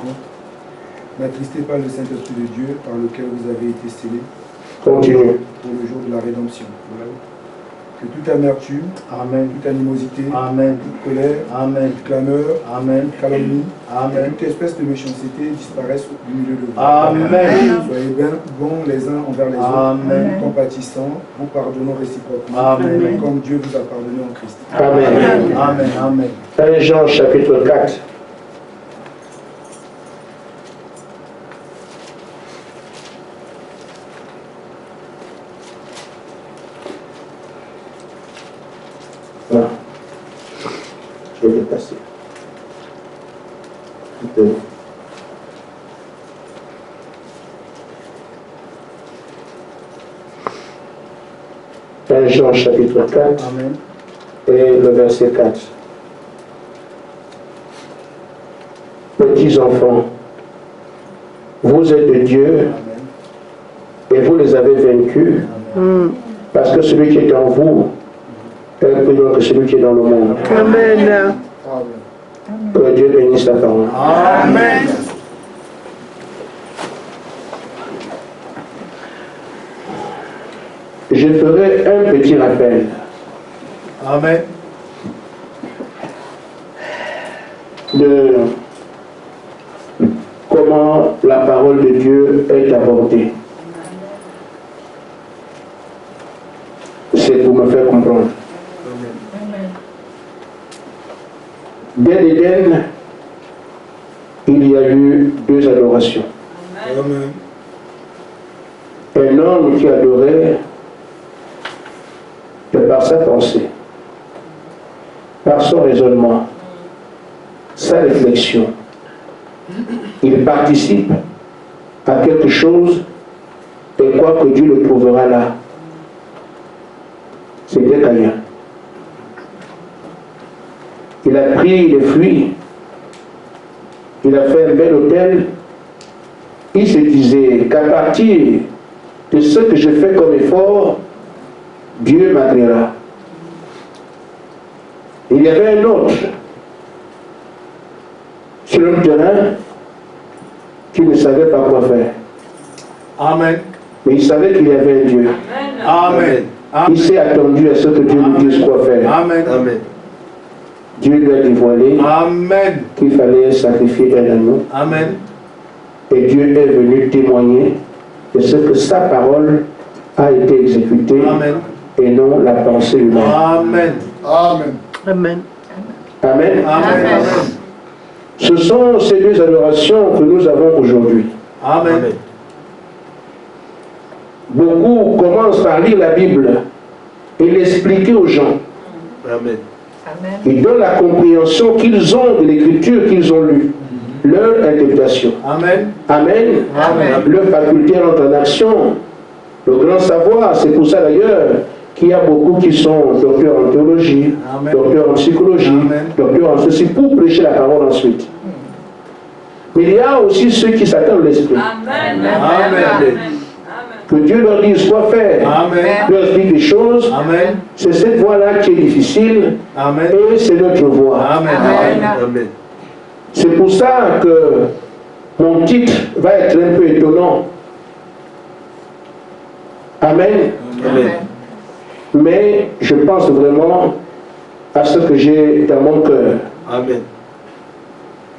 contre. N'attristez pas le Saint-Esprit de Dieu par lequel vous avez été scellés. Continue. Pour le jour de la rédemption. Que toute amertume, Amen. toute animosité, Amen. toute colère, Amen. toute clameur, Amen. toute calomnie, Amen. toute espèce de méchanceté disparaissent du milieu de vous. Amen. Soyez bien bons les uns envers les Amen. autres, compatissants, vous pardonnant réciproquement, Amen. comme Dieu vous a pardonné en Christ. Amen. Amen. Amen. 1 Jean chapitre 4. Voilà. Je vais dépasser. 1 Jean chapitre 4 Amen. et le verset 4. Petits enfants, vous êtes de Dieu et vous les avez vaincus parce que celui qui est en vous est plus grand que celui qui est dans le monde. Amen. Que Dieu bénisse la parole. Amen. Je ferai un petit rappel. Amen. De comment la parole de Dieu est abordée. C'est pour me faire comprendre. Dès l'Éden, il y a eu deux adorations. Amen. Un homme qui adorait par sa pensée, par son raisonnement, sa réflexion. Il participe à quelque chose et croit que Dieu le trouvera là. C'était Caïn. Il a pris les fruits, il a fait un bel hôtel. Il se disait qu'à partir de ce que je fais comme effort, Dieu m'agréera. Il y avait un autre sur le terrain qui ne savait pas quoi faire. Amen. Mais il savait qu'il y avait un Dieu. Amen. Il s'est attendu à ce que Dieu lui dise quoi faire. Amen. Amen. Dieu lui a dévoilé Amen. qu'il fallait sacrifier un agneau. Amen. Et Dieu est venu témoigner de ce que sa parole a été exécutée. Amen. Et non la pensée humaine. Amen. Amen. Amen. Amen. Amen. Ce sont ces deux adorations que nous avons aujourd'hui. Amen. Beaucoup commencent par lire la Bible et l'expliquer aux gens. Amen. Ils donnent la compréhension qu'ils ont de l'écriture qu'ils ont lue, leur interprétation. Amen. Amen. Amen. Leur faculté rentre en action. Le grand savoir, c'est pour ça d'ailleurs qu'il y a beaucoup qui sont docteurs en théologie, Amen. docteurs en psychologie, Amen. docteurs en ceci, pour prêcher la parole ensuite. Mais il y a aussi ceux qui s'attendent à l'esprit. Amen. Amen. Que Dieu leur dise quoi faire, Amen. leur explique des choses. Amen. C'est cette voie-là qui est difficile Amen. et c'est notre voie. Amen. Amen. C'est pour ça que mon titre va être un peu étonnant. Amen. Amen. Mais je pense vraiment à ce que j'ai dans mon cœur. Amen.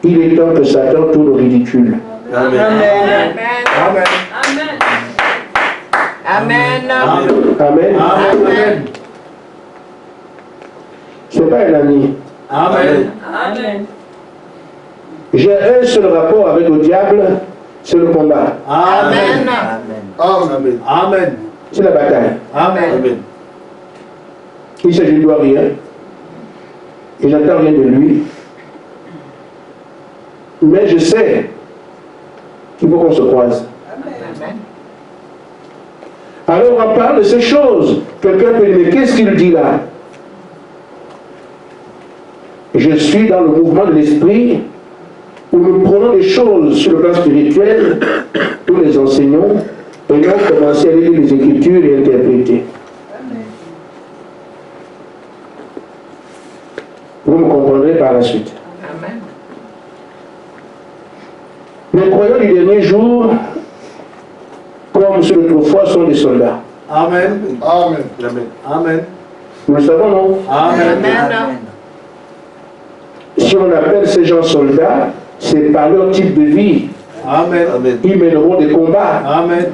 Il est temps que Satan tourne au ridicule. Amen. Amen. Amen. Amen. Amen. Amen. Ce n'est pas un ami. Amen. Amen. J'ai un seul rapport avec le diable, c'est le combat. Amen. Amen. Amen. C'est la bataille. Amen. Il ne s'agit de rien. Et j'attends rien de lui. Mais je sais qu'il faut qu'on se croise. Alors on parle de ces choses. Quelqu'un peut dire, mais qu'est-ce qu'il dit là? Je suis dans le mouvement de l'esprit où nous prenons les choses sur le plan spirituel, nous les enseignons, et nous avons commencé à lire les Écritures et interpréter. Vous me comprendrez par la suite. Les croyants du dernier jour, comme ceux d'autrefois, sont des soldats. Amen. Amen. Amen. Amen. Nous le savons, non? Amen. Amen. Si on appelle ces gens soldats, c'est par leur type de vie. Amen. Amen. Ils mèneront des combats. Amen.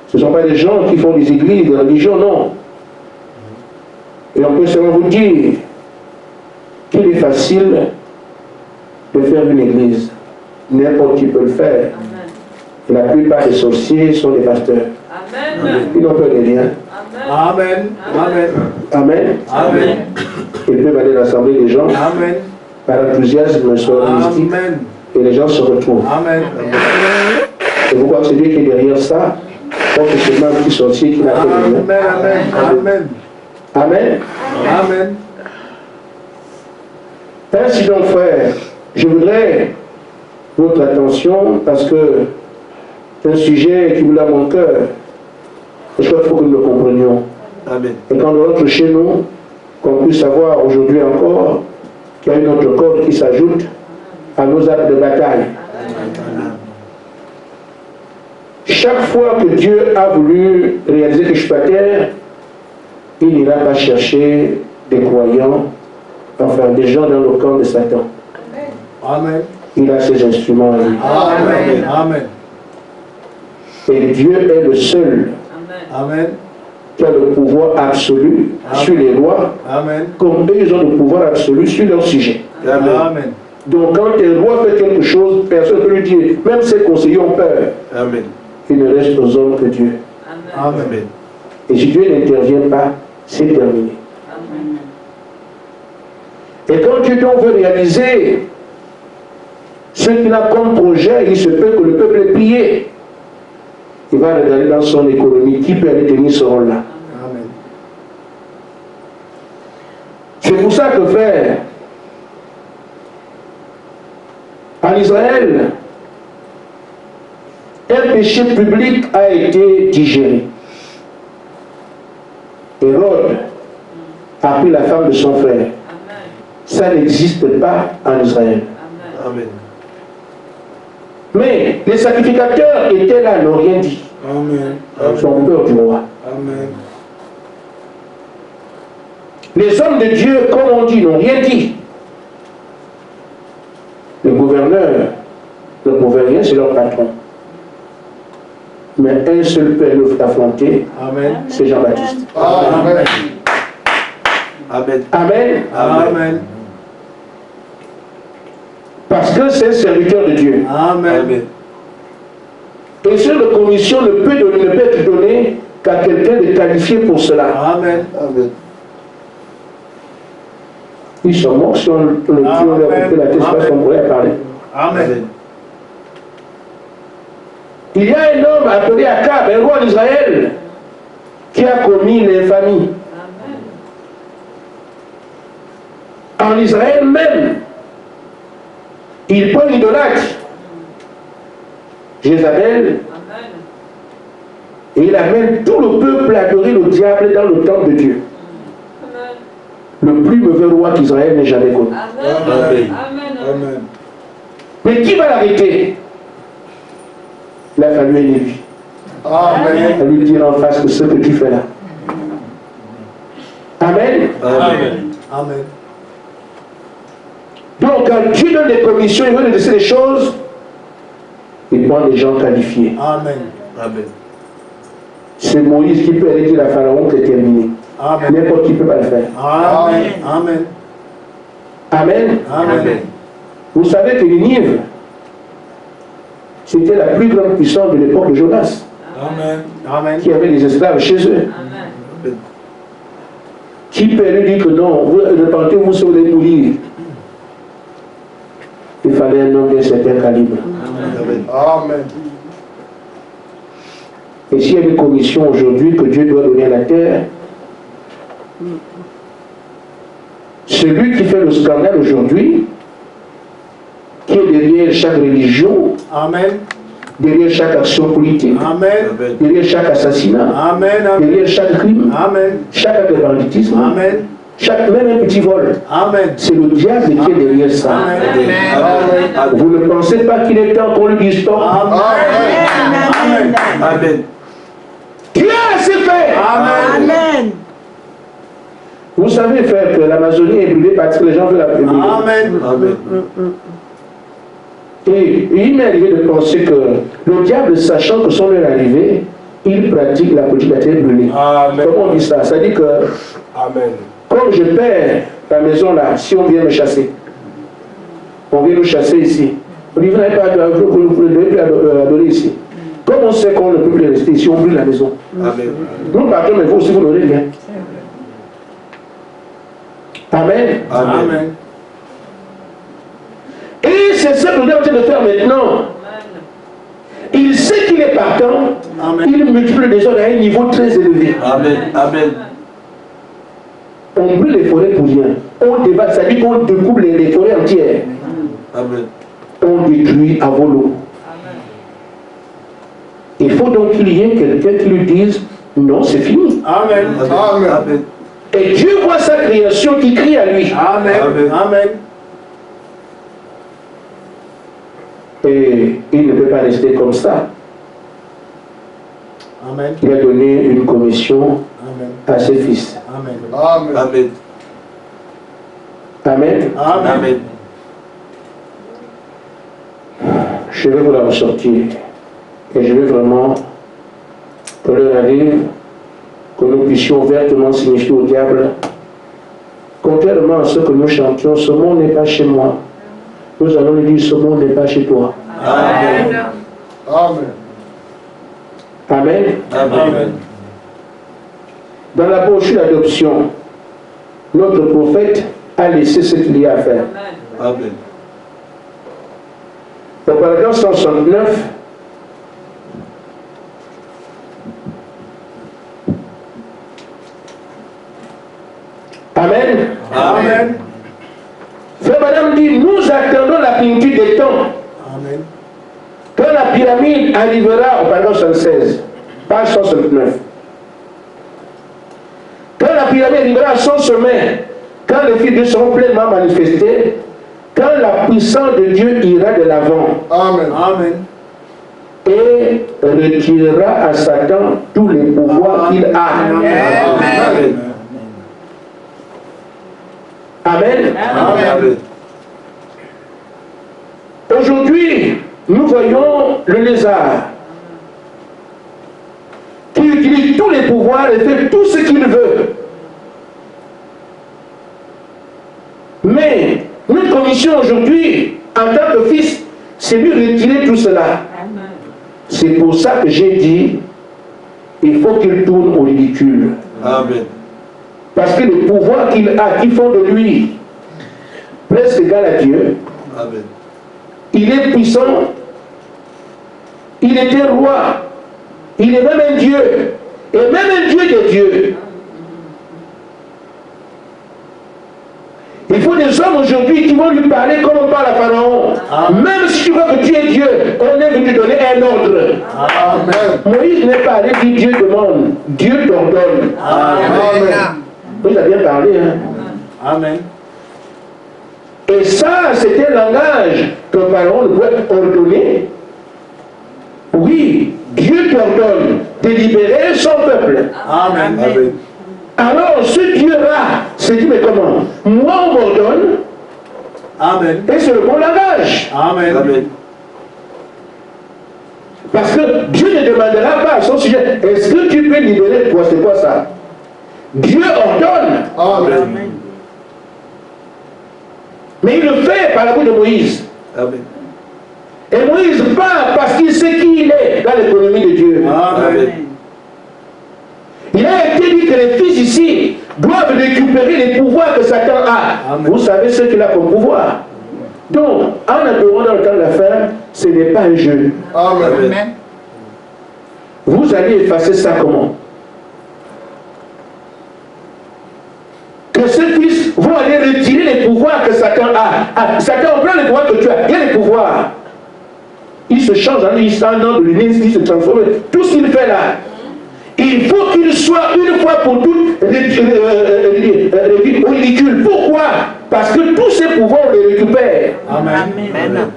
Ce ne sont pas des gens qui font des églises, des religions, non. Et on peut seulement vous dire qu'il est facile de faire une église. N'importe qui peut le faire. Et la plupart des sorciers sont des pasteurs. Amen. Ils n'ont peur de rien. Amen. Amen. Amen. Amen. Ils peuvent aller rassembler les gens Amen. par l'enthousiasme sur mystique Amen. et les gens se retrouvent. Amen. Et vous croyez que c'est Dieu qui est derrière ça? Donc c'est seulement un petit sorcier qui n'a fait rien. Amen. Amen. Amen. Amen. Ainsi donc, frère, je voudrais votre attention parce que c'est un sujet qui vous a mon cœur. Je crois qu'il faut que nous le comprenions. Amen. Et quand on rentre chez nous, qu'on puisse savoir aujourd'hui encore qu'il y a une autre corde qui s'ajoute à nos actes de bataille. Chaque fois que Dieu a voulu réaliser quelque chose à terre, il n'ira pas chercher des croyants, enfin des gens dans le camp de Satan. Amen. Il a ses instruments à lui. Amen. Amen. Et Dieu est le seul Amen. qui a le pouvoir absolu sur les lois, Amen. comme eux ils ont le pouvoir absolu sur leur sujet. Amen. Donc quand un roi fait quelque chose, personne ne peut lui dire, même ses conseillers ont peur. Amen. Il ne reste aux hommes que Dieu. Amen. Et si Dieu n'intervient pas, c'est terminé. Et quand Dieu donc veut réaliser ce qu'il a comme projet, il se peut que le peuple est plié. Il va regarder dans son économie qui peut aller tenir ce rôle-là. Amen. C'est pour ça que, frère, en Israël, un péché public a été digéré. Hérode a pris la femme de son frère. Ça n'existe pas en Israël. Amen. Mais les sacrificateurs étaient là, n'ont rien dit. Amen. Ils ont peur du roi. Amen. Les hommes de Dieu, comme on dit, n'ont rien dit. Le gouverneur ne pouvait rien, c'est leur patron. Mais un seul peut affronter, Amen. c'est Jean-Baptiste. Amen. Amen. Amen. Amen. Parce que c'est un serviteur de Dieu. Amen. Et cette commission ne peut être donnée qu'à quelqu'un de qualifié pour cela. Amen. Amen. Ils sont morts si on leur coupait la tête, parce qu'on pourrait parler. Amen. Il y a un homme appelé Akab, un roi d'Israël, qui a commis l'infamie. En Israël même, il prend l'idolâtre, Jézabel, et il amène tout le peuple à adorer le diable dans le temple de Dieu. Le plus mauvais roi qu'Israël n'ait jamais connu. Amen. Amen. Mais qui va l'arrêter? Il a fallu un élu. Amen. À lui dire en face que ce que tu fais là. Amen. Amen. Amen. Donc quand Dieu donne des commissions, il veut laisser des choses, il prend des gens qualifiés. Amen. Amen. C'est Moïse qui peut aller dire à Pharaon que c'est terminé. Amen. N'importe qui ne peut pas le faire. Amen. Amen. Amen. Amen. Vous savez que Ninive, c'était la plus grande puissance de l'époque de Jonas, Amen. Amen. qui avait des esclaves chez eux. Qui peut lui dire que non, vous repentez-vous si vous allez mourir. Il fallait un homme d'un certain calibre. Amen. Amen. Et s'il y a une commission aujourd'hui que Dieu doit donner à la terre, celui qui fait le scandale aujourd'hui, qui est derrière chaque religion, Amen. derrière chaque action politique, Amen. derrière chaque assassinat, Amen. derrière chaque crime, Amen. chaque acte de banditisme, Amen. même un petit vol. Amen. C'est le diable qui est derrière ça. Amen. Vous ne pensez pas qu'il est temps qu'on lui dise stop? Amen. Amen. Dieu a assez fait. Amen. Vous savez, frère, que l'Amazonie est brûlée parce que les gens veulent la brûler. Amen. Amen. Et il m'est arrivé de penser que le diable, sachant que son heure est arrivée, il pratique la politique de la terre brûlée. Amen. Comment on dit ça? Ça dit que, Amen. comme je perds la maison là, si on vient me chasser, on vient nous chasser ici, on dit, vous n'avez pas adorer ici. Comme on sait qu'on ne peut plus rester ici, on brûle la maison. Amen. Nous partons, mais vous aussi, vous n'aurez rien. Amen. Amen. Et c'est ce que nous sommes en train de faire maintenant. Il sait qu'il est partant. Amen. Il multiplie les gens à un niveau très élevé. Amen. Amen. On brûle les forêts pour rien. On dévaste, ça dit qu'on découpe les forêts entières. Amen. On détruit à volo. Il faut donc qu'il y ait quelqu'un qui lui dise non, c'est fini. Amen. Amen. Amen. Et Dieu voit sa création qui crie à lui. Amen. Amen. Et il ne peut pas rester comme ça. Amen. Il a donné une commission Amen. à ses fils. Amen. Amen. Amen. Amen. Je vais vous la ressortir. Et je vais vraiment, pour leur arrive, que nous puissions ouvertement signifier au diable, contrairement à ce que nous chantions, ce monde n'est pas chez moi. Nous allons lui dire, ce monde n'est pas chez toi. Amen. Amen. Amen. Amen. Dans la brochure d'adoption, notre prophète a laissé ce qu'il y a à faire. Amen. Au paragraphe 169, Amen. Amen. Frère Madame dit, nous attendons la plénitude des temps. Amen. Quand la pyramide arrivera au paragraphe 116, page 169. Quand la pyramide arrivera à son sommet, quand les fils de Dieu seront pleinement manifestés, quand la puissance de Dieu ira de l'avant. Amen. Amen. Et retirera à Satan tous les pouvoirs qu'il a. Amen. Amen. Amen. Aujourd'hui, nous voyons le lézard qui utilise tous les pouvoirs et fait tout ce qu'il veut. Mais notre commission aujourd'hui, en tant que fils, c'est de retirer tout cela. C'est pour ça que j'ai dit, il faut qu'il tourne au ridicule. Amen. Parce que les pouvoirs qu'il a, qui font de lui presque égal à Dieu, Amen. il est puissant, il était roi, il est même un Dieu, et même un Dieu des dieux. Il faut des hommes aujourd'hui qui vont lui parler comme on parle à Pharaon. Même si tu vois que tu es Dieu, on est venu te donner un ordre. Amen. Moïse n'est pas allé dire Dieu demande, Dieu t'ordonne. Amen. Moïse a bien parlé. Hein? Amen. Et ça, c'était un langage que Pharaon pouvait ordonner. Oui, Dieu t'ordonne de libérer son peuple. Amen. Amen. Alors, ce Dieu-là se dit, mais comment? Moi, on m'ordonne, Amen. et c'est le bon langage. Amen. Amen. Parce que Dieu ne demandera pas à son sujet, est-ce que tu peux libérer toi? C'est quoi ça? Dieu ordonne. Amen. Mais il le fait par la bouche de Moïse. Amen. Et Moïse part parce qu'il sait qui il est dans l'économie de Dieu. Amen. Il a été dit que les fils ici doivent récupérer les pouvoirs que Satan a. Amen. Vous savez ce qu'il a comme pouvoir. Donc, en adorant dans le temps de la fin, ce n'est pas un jeu. Amen. Vous allez effacer ça comment? Que ces fils vont aller retirer les pouvoirs que Satan a. Satan, on prend les pouvoirs que tu as. Il y a les pouvoirs. Il se change en instant de l'unité, il se transforme. Tout ce qu'il fait là, il il faut qu'il soit une fois pour toutes réduit au ridicule. Pourquoi? Parce que tous ces pouvoirs, on les récupère. Amen.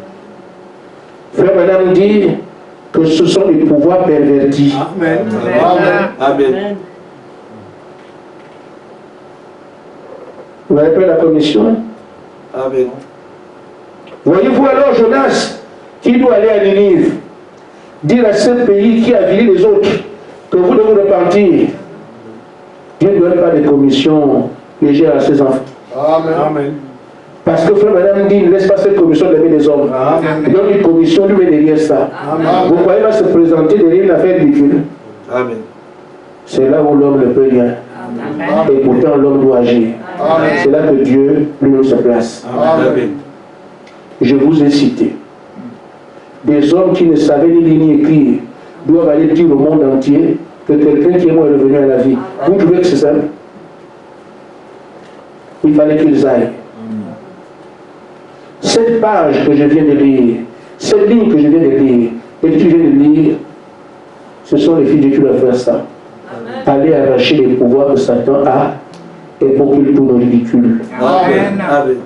Frère Madame dit que ce sont les pouvoirs pervertis. Amen. Amen. Vous n'avez pas la commission? Amen. Voyez-vous alors Jonas qui doit aller à Ninive, dire à ce pays qui a viré les autres que vous devez repartir. Dieu ne donne pas de commission légère à ses enfants. Amen. Parce que frère Madame dit, ne laisse pas cette commission d'aimer les hommes. Il donne une commission, lui met derrière ça. Vous croyez va se présenter derrière une affaire ridicule. Amen. C'est là où l'homme ne peut rien. Et pourtant l'homme doit agir. C'est là que Dieu lui se place. Amen. Je vous ai cité des hommes qui ne savaient ni lire ni écrire doivent aller dire au monde entier que quelqu'un qui est mort est revenu à la vie. Vous trouvez que c'est ça? Il fallait qu'ils aillent. Cette page que je viens de lire, cette ligne que je viens de lire, et que tu viens de lire, ce sont les filles de Dieu qui doivent faire ça. Aller arracher les pouvoirs que Satan a et pour qu'il tourne au ridicule. Amen. Amen.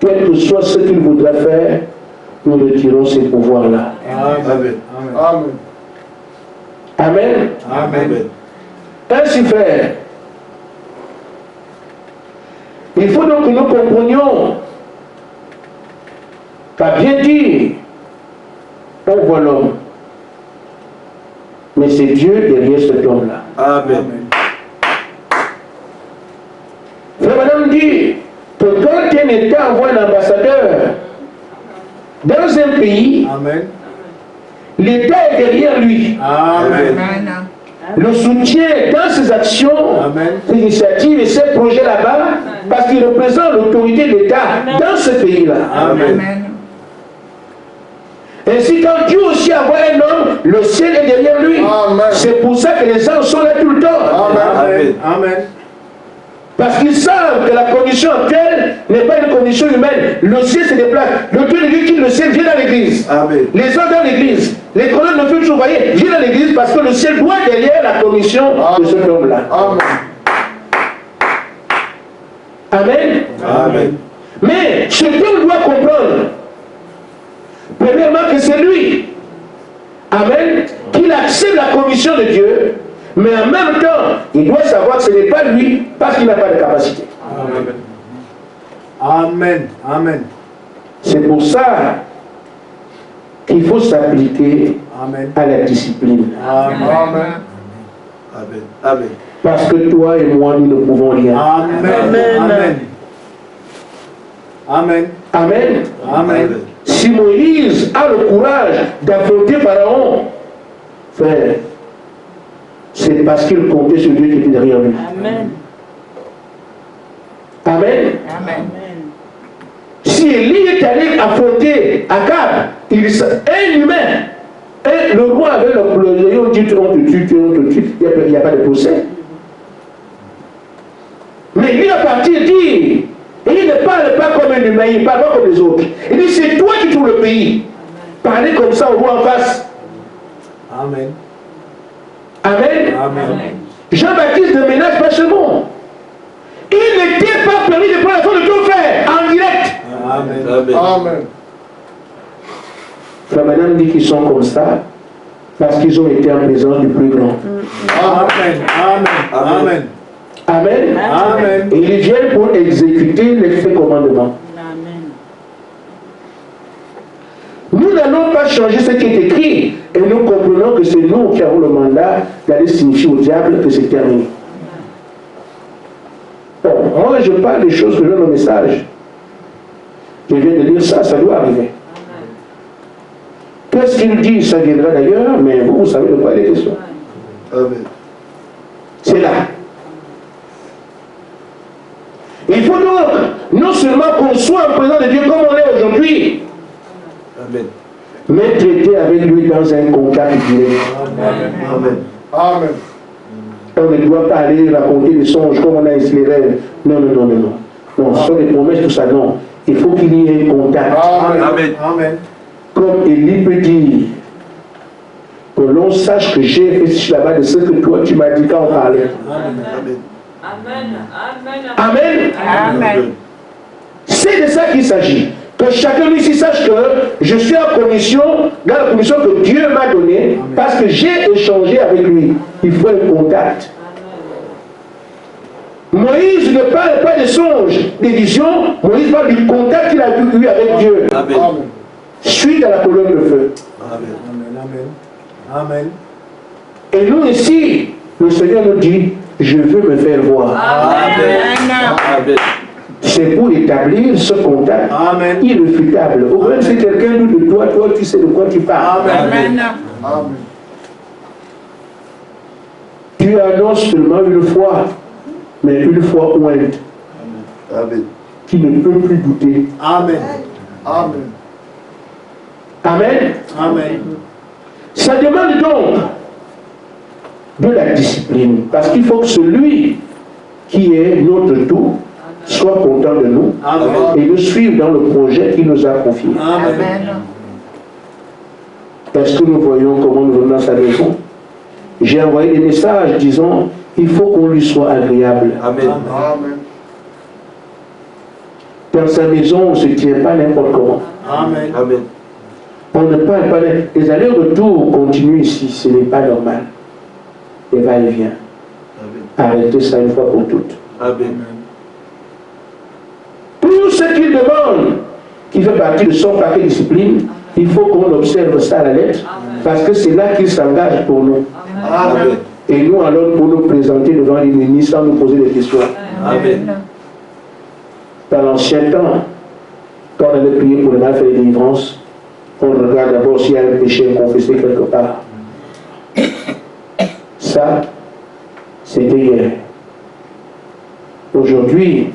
Quel que soit ce qu'il voudra faire, nous retirons ces pouvoirs-là. Amen. Amen. Amen. Amen. Ainsi frère, il faut donc que nous comprenions qu'à bien dire, on voit l'homme. Mais c'est Dieu derrière cet homme-là. Amen. Frère Madame dit que quand un État envoie un ambassadeur dans un pays, Amen. l'État est derrière lui. Amen. Le soutient dans ses actions, Amen. ses initiatives et ses projets là-bas, parce qu'il représente l'autorité de l'État dans ce pays-là. Amen. Ainsi, quand Dieu aussi envoie un homme, le ciel est derrière lui. Amen. C'est pour ça que les anges sont là tout le temps. Amen. Amen. Parce qu'ils savent que la condition actuelle n'est pas une condition humaine. Le ciel se déplace. Le Dieu de Dieu qui le ciel vient dans l'église. Amen. Les gens dans l'église. Les colonnes ne peuvent toujours voyer. Viennent dans l'église parce que le ciel doit être derrière la commission de cet homme-là. Amen. Amen. Amen. Mais ce qu'on doit comprendre, premièrement que c'est lui, amen, qu'il accepte la commission de Dieu, mais en même temps, il doit savoir que ce n'est pas lui parce qu'il n'a pas de capacité. Amen. Amen. C'est pour ça qu'il faut s'appliquer Amen. à la discipline. Amen. Amen. Amen. Parce que toi et moi, nous ne pouvons rien. Amen. Amen. Amen. Amen. Amen. Si Moïse a le courage d'affronter Pharaon, frère, c'est parce qu'il comptait sur Dieu qui était derrière lui. Amen. Amen. Amen. Si Élie est allé affronter Akab, un humain, et le roi avait le lion dit on te tue, il n'y a pas de procès. Mais lui est parti dire, et il ne parle pas comme un humain, il ne parle pas comme les autres. Il dit c'est toi qui trouves le pays. Parlez comme ça au roi en face. Amen. Amen. Amen. Jean-Baptiste ne ménage pas ce monde. Il n'était pas permis de prendre la faute de tout faire en direct. Amen. Amen. Frère Madame dit qu'ils sont comme ça parce qu'ils ont été en présence du plus grand. Amen. Amen. Amen. Amen. Et ils viennent pour exécuter les faits commandements. Amen. Nous n'allons pas changer ce qui est écrit et nous comprenons que c'est nous qui avons le mandat d'aller signifier au diable que c'est terminé. Bon, moi je parle des choses que j'ai dans le message. Je viens de dire ça, ça doit arriver. Qu'est-ce qu'il dit? Ça viendra d'ailleurs, mais vous savez de quoi il est question. Amen. C'est là. Il faut donc non seulement qu'on soit en présence de Dieu comme on est aujourd'hui, Amen. mais traiter avec lui dans un contact direct. Amen. Amen. On ne doit pas aller raconter des songes comme on a ici les rêves. Non, non, non, non, non. Non, ce sont des promesses, tout ça, non. Il faut qu'il y ait un contact. Amen. Amen. Amen. Comme Élie peut dire que l'on sache que j'ai réfléchi là-bas de ce que toi tu m'as dit quand on parlait. Amen. Amen. Amen. Amen. C'est de ça qu'il s'agit. Que chacun ici sache que je suis en commission, dans la commission que Dieu m'a donnée, parce que j'ai échangé avec lui. Il faut un contact. Moïse ne parle pas de songes, des visions. Moïse parle du contact qu'il a eu avec Dieu. Amen. Suite à la colonne de feu. Amen. Amen. Et nous ici, le Seigneur nous dit, je veux me faire voir. Amen. C'est pour établir ce contact irréfutable. Ou même si quelqu'un nous de toi, toi tu sais de quoi tu parles. Amen. Tu annonces seulement une fois, mais une fois ointe. Amen. Qui ne peut plus douter. Amen. Amen. Amen. Amen. Ça demande donc de la discipline. Parce qu'il faut que celui qui est notre tout soit content de nous. Amen. Et nous suive dans le projet qu'il nous a confié. Amen. Est-ce que nous voyons comment nous venons dans sa maison? J'ai envoyé des messages disant il faut qu'on lui soit agréable. Amen. Dans sa maison, on ne se tient pas n'importe comment. Amen. Amen. On ne parle pas. Les allers-retours continuent ici, ce n'est pas normal. Et va-et-vient. Arrêtez ça une fois pour toutes. Amen. Tout ce qu'il demande, qui fait partie de son paquet de discipline, il faut qu'on observe ça à la lettre, parce que c'est là qu'il s'engage pour nous. Amen. Et nous allons pour nous présenter devant l'ennemi sans nous poser des questions. Amen. Dans l'ancien temps, quand on allait prier pour le mal, faire des délivrances, on regarde d'abord s'il y a un péché confessé quelque part. Ça, c'était hier. Aujourd'hui,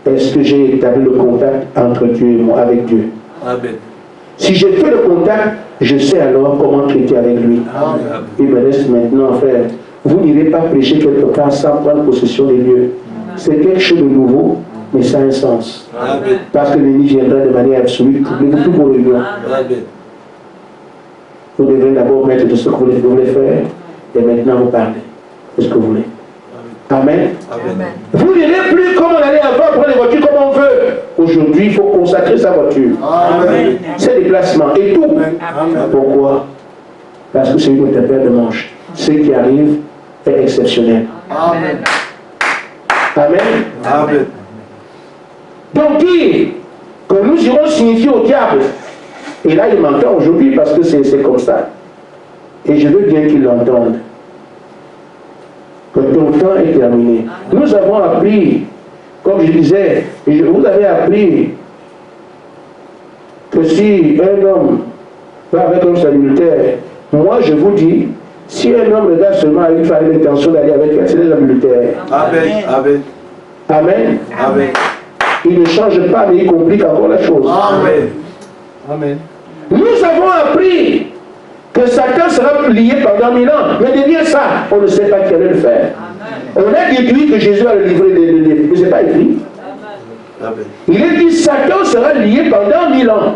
est-ce que j'ai établi le contact entre Dieu et moi, avec Dieu? Amen. Si j'ai fait le contact, je sais alors comment traiter avec lui. Amen. Il me reste maintenant, frère, vous n'irez pas prêcher quelque part sans prendre possession des lieux. C'est quelque chose de nouveau, mais ça a un sens. Amen. Parce que l'ennemi viendra de manière absolue, troublez toutes vos réunions. Amen. Vous devrez d'abord mettre de ce que vous voulez faire, et maintenant vous parlez de ce que vous voulez. Amen. Amen. Vous n'irez plus comme on allait avant, prendre les voitures comme on veut. Aujourd'hui, il faut consacrer sa voiture. Amen. Ses déplacements et tout. Amen. Pourquoi? Parce que c'est une autre paire de manches. Ce qui arrive est exceptionnel. Amen. Amen. Amen. Donc dire que nous irons signifier au diable, et là il m'entend aujourd'hui parce que c'est comme ça, et je veux bien qu'il l'entende, que ton temps est terminé. Nous avons appris, comme je disais, vous avez appris que si un homme va avec un adultère, moi je vous dis, si un homme regarde seulement à une femme l'intention d'aller avec elle, c'est des adultères. Amen. Amen. Amen. Amen. Il ne change pas, mais il complique encore la chose. Amen. Amen. Nous avons appris que Satan sera lié pendant 1000 ans. Mais derrière ça, on ne sait pas qui allait le faire. On a déduit que Jésus a le livré mais ce n'est pas écrit. Amen. Il est dit Satan sera lié pendant 1000 ans.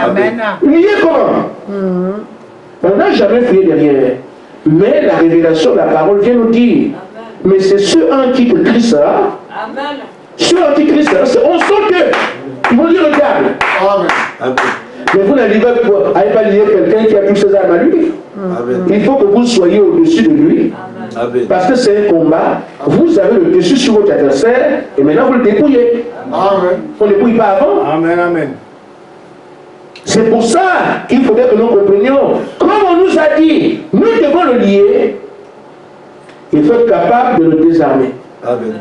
Amen. Lié comment? On n'a jamais fouillé derrière. Mais la révélation de la parole vient nous dire. Mais c'est ceux en qui que Christ sera. Ceux en qui Christ sera. On sent que. Ils vont dire le diable. Amen. Mais vous n'allez pas lier quelqu'un qui a tous ses armes à lui. Amen. Il faut que vous soyez au-dessus de lui. Amen. Parce que c'est un combat. Vous avez le dessus sur votre adversaire et maintenant vous le dépouillez. Amen. On ne dépouille pas avant. Amen. Amen. C'est pour ça qu'il faudrait que nous comprenions. Comme on nous a dit, nous devons le lier. Il faut être capable de le désarmer. Amen.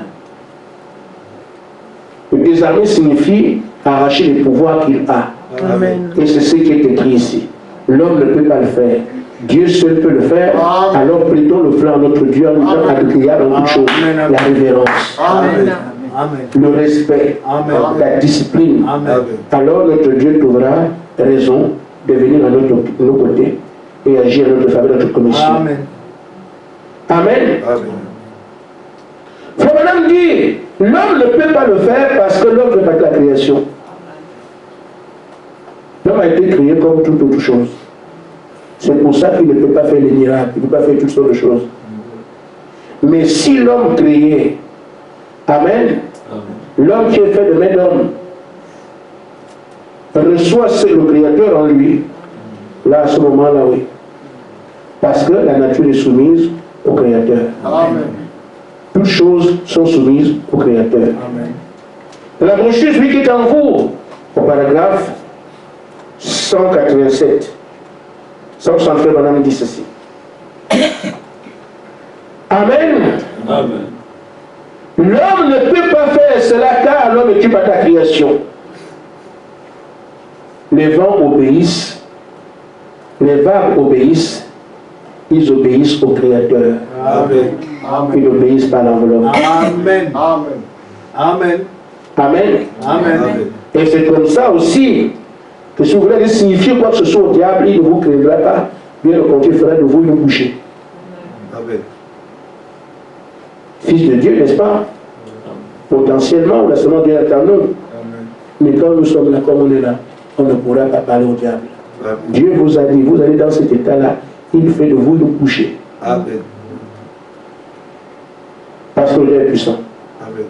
Le désarmer signifie arracher les pouvoirs qu'il a. Amen. Et c'est ce qui est écrit ici. L'homme ne peut pas le faire. Dieu seul peut le faire. Alors prêtons le flanc à notre Dieu en disant agréable en toute chose. La révérence, Amen. Amen. le respect, Amen. la discipline. Amen. Alors notre Dieu trouvera raison de venir à nos côtés et agir à notre faveur, à notre commission. Amen. Amen. Amen. Il faut maintenant dire, l'homme ne peut pas le faire parce que l'homme n'est pas de la création. L'homme a été créé comme toute autre chose. C'est pour ça qu'il ne peut pas faire les miracles, il ne peut pas faire toutes sortes de choses. Mais si l'homme créé, amen, l'homme qui est fait de main d'homme, reçoit le Créateur en lui, là, à ce moment-là, oui. Parce que la nature est soumise au Créateur. Amen. Toutes choses sont soumises au Créateur. Amen. La brochure, celui qui est en cours, au paragraphe 187. 163, madame dit ceci. Amen. Amen. L'homme ne peut pas faire cela car l'homme est pas ta création. Les vents obéissent, les vagues obéissent, ils obéissent au Créateur. Amen. Ils n'obéissent pas à l'enveloppe. Amen. Amen. Amen. Amen. Amen. Et c'est comme ça aussi que si vous voulez signifier quoi que ce soit au diable, il ne vous créera pas. Bien au contraire, il fera de vous une bouchée. Amen. Fils de Dieu, n'est-ce pas? Potentiellement, la semence Dieu est en nous. Amen. Mais quand nous sommes là, comme on est là, on ne pourra pas parler au diable. Amen. Dieu vous a dit, vous allez dans cet état-là, il fait de vous une bouchée. Amen. Parce que Dieu est puissant. Amen.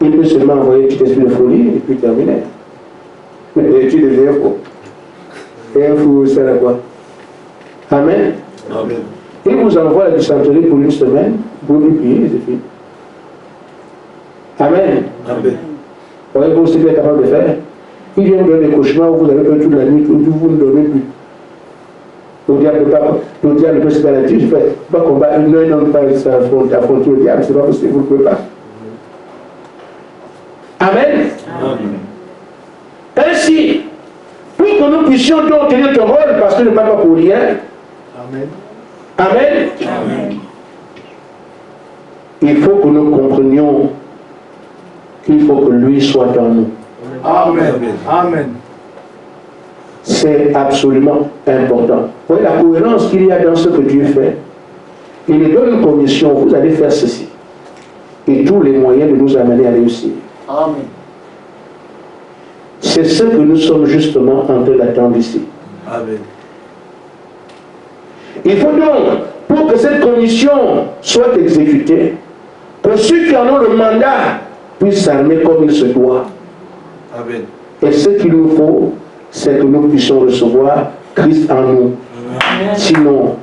Il peut seulement envoyer un petit esprit de folie et puis terminer. Mais tu deviens faux. Et un fou, c'est la quoi? Amen. Amen. Il vous envoie la dysenterie pour une semaine, vous lui priez, c'est fini. Amen. Amen. Voyez-vous ce qu'il est capable de faire? Il vient vous donner des cauchemars où vous avez peur toute la nuit, vous ne dormez plus. Le diable peut se garantir, je ne peux pas combattre, non, pas affronter le diable, c'est pas possible, vous ne pouvez pas. Amen. Amen. Ainsi, pour que nous puissions donc tenir notre rôle, parce que nous ne parlons pas pour rien. Amen. Amen. Amen. Il faut que nous comprenions qu'il faut que lui soit en nous. Amen. Amen. C'est absolument important. Vous voyez la cohérence qu'il y a dans ce que Dieu fait. Il nous donne une commission, vous allez faire ceci. Et tous les moyens de nous amener à réussir. Amen. C'est ce que nous sommes justement en train d'attendre ici. Amen. Il faut donc, pour que cette commission soit exécutée, que ceux qui en ont le mandat puissent s'armer comme il se doit. Amen. Et ce qu'il nous faut, c'est que nous puissions recevoir Christ en nous. Sinon,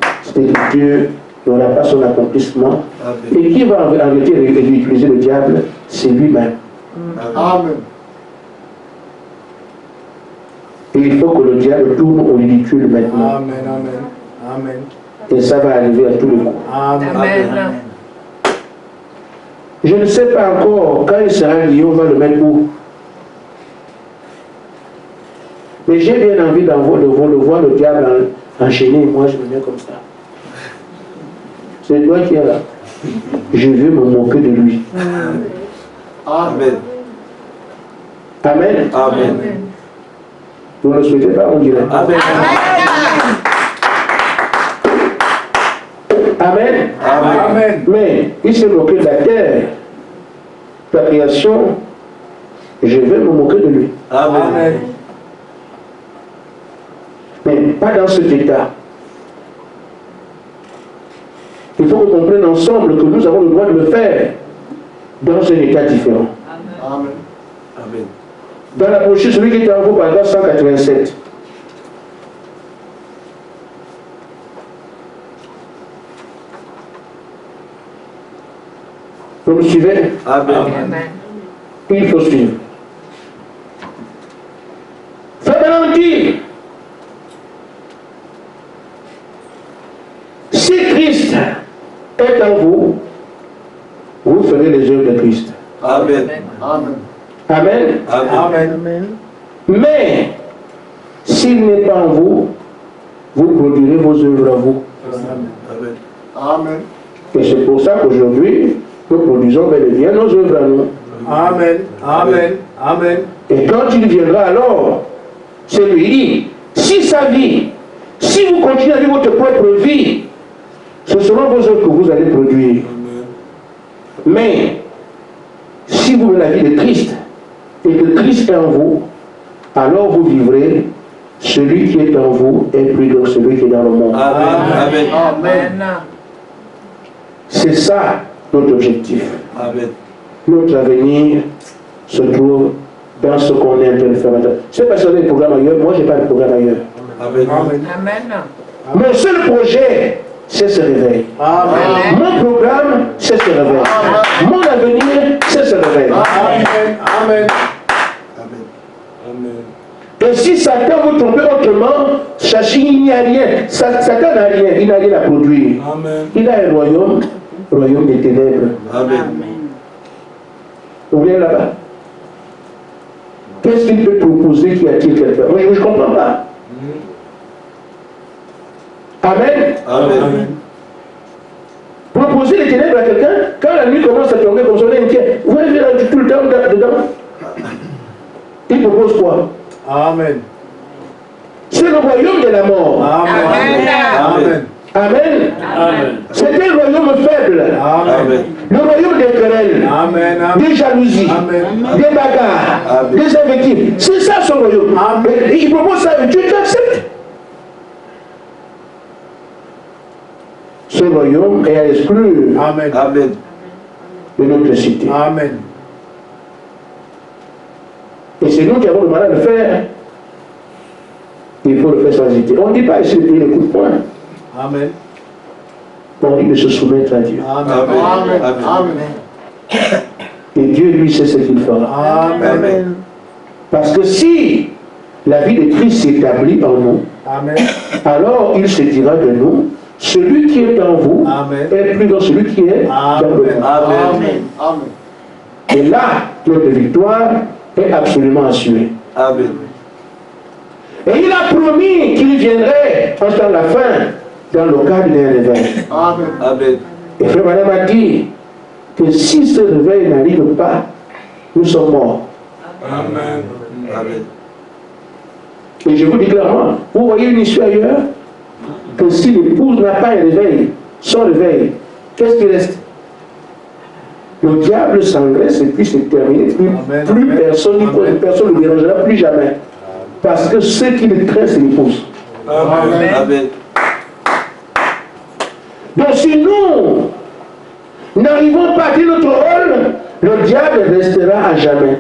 Dieu n'aura pas son accomplissement. Amen. Et qui va arrêter d'utiliser le diable? C'est lui-même. Amen. Et il faut que le diable tourne au ridicule maintenant. Amen. Amen. Amen. Et ça va arriver à tous les coups. Amen. Amen. Je ne sais pas encore quand il sera lié, on va le mettre où. Mais j'ai bien envie de voir le diable enchaîné, moi je me mets comme ça. C'est toi qui es là. Je veux me moquer de lui. Amen. Amen. Amen. Vous ne le souhaitez pas, on dirait. Amen. Amen. Amen. Mais il s'est moqué de la terre, la création. Je vais me moquer de lui. Amen. Mais pas dans cet état. Il faut qu'on comprenne ensemble que nous avons le droit de le faire dans un état différent. Amen. Amen. Dans la brochure, celui qui est en vous, paragraphe 187. Vous me suivez? Amen. Il faut suivre. Faites dire, si Christ est en vous, vous ferez les œuvres de Christ. Amen. Amen. Amen. Amen. Mais, s'il n'est pas en vous, vous produirez vos œuvres à vous. Amen. Amen. Et c'est pour ça qu'aujourd'hui, nous produisons bel et bien nos œuvres à nous. Amen. Amen. Amen. Et quand il viendra alors, c'est lui dit, si sa vie, si vous continuez à vivre votre propre vie, ce seront vos œuvres que vous allez produire. Mais, si vous avez la vie de Christ, et que Christ est en vous, alors vous vivrez celui qui est en vous est plus grand que celui qui est dans le monde. Amen. Amen. C'est ça notre objectif. Amen. Notre avenir se trouve dans ce qu'on est en train de faire maintenant. Je ne sais pas si vous avez des programmes ailleurs, moi je n'ai pas de programme ailleurs. Amen. Mon seul projet, c'est ce réveil. Amen. Mon programme, c'est ce réveil. Mon avenir, c'est ce réveil. Amen. Amen. Amen. Et si Satan vous trompe autrement, sachez qu'il n'y a rien. Satan n'a rien, il n'a rien à produire. Amen. Il a un royaume des ténèbres. Amen. Vous voyez là-bas? Qu'est-ce qu'il peut proposer qui attire quelqu'un? Moi, je ne comprends pas. Amen. Amen. Proposer les ténèbres à quelqu'un, quand la nuit commence à tomber comme ça, on est inquiet. Vous voyez là, tout le temps dedans. Il propose quoi? Amen. C'est le royaume de la mort. Amen. Amen. Amen. Amen. C'était le royaume faible. Amen. Le royaume des querelles, Amen. des jalousies, Amen. des bagarres, Amen. des invectives. C'est ça son royaume. Amen. Et il propose ça et Dieu l'accepte. Ce royaume est à exclure Amen. Amen. de notre cité. Amen. Et c'est nous qui avons le malheur de le faire. Il faut le faire sans hésiter. On ne dit pas ici de payer les coups de poing. Amen. On dit de se soumettre à Dieu. Amen. Amen. Amen. Et Dieu, lui, sait ce qu'il fera. Amen. Parce que si la vie de Christ s'établit en nous, Amen. alors il se dira de nous, celui qui est en vous Amen. est plus grand que celui qui est dans le monde. Amen. Amen. Et là, notre victoire est absolument assurée. Amen. Et il a promis qu'il viendrait jusqu'à la fin dans le cadre d'un réveil. Amen. Amen. Et Frère Madame a dit que si ce réveil n'arrive pas, nous sommes morts. Amen. Amen. Et je vous dis clairement, vous voyez une issue ailleurs, que si l'épouse n'a pas un réveil, son réveil, qu'est-ce qui reste? Le diable s'engraisse et puis c'est terminé. Plus personne ne le dérangera plus jamais. Parce que ce qui le craint, c'est l'épouse. Amen. Amen. Donc si nous n'arrivons pas à dire notre rôle, le diable restera à jamais.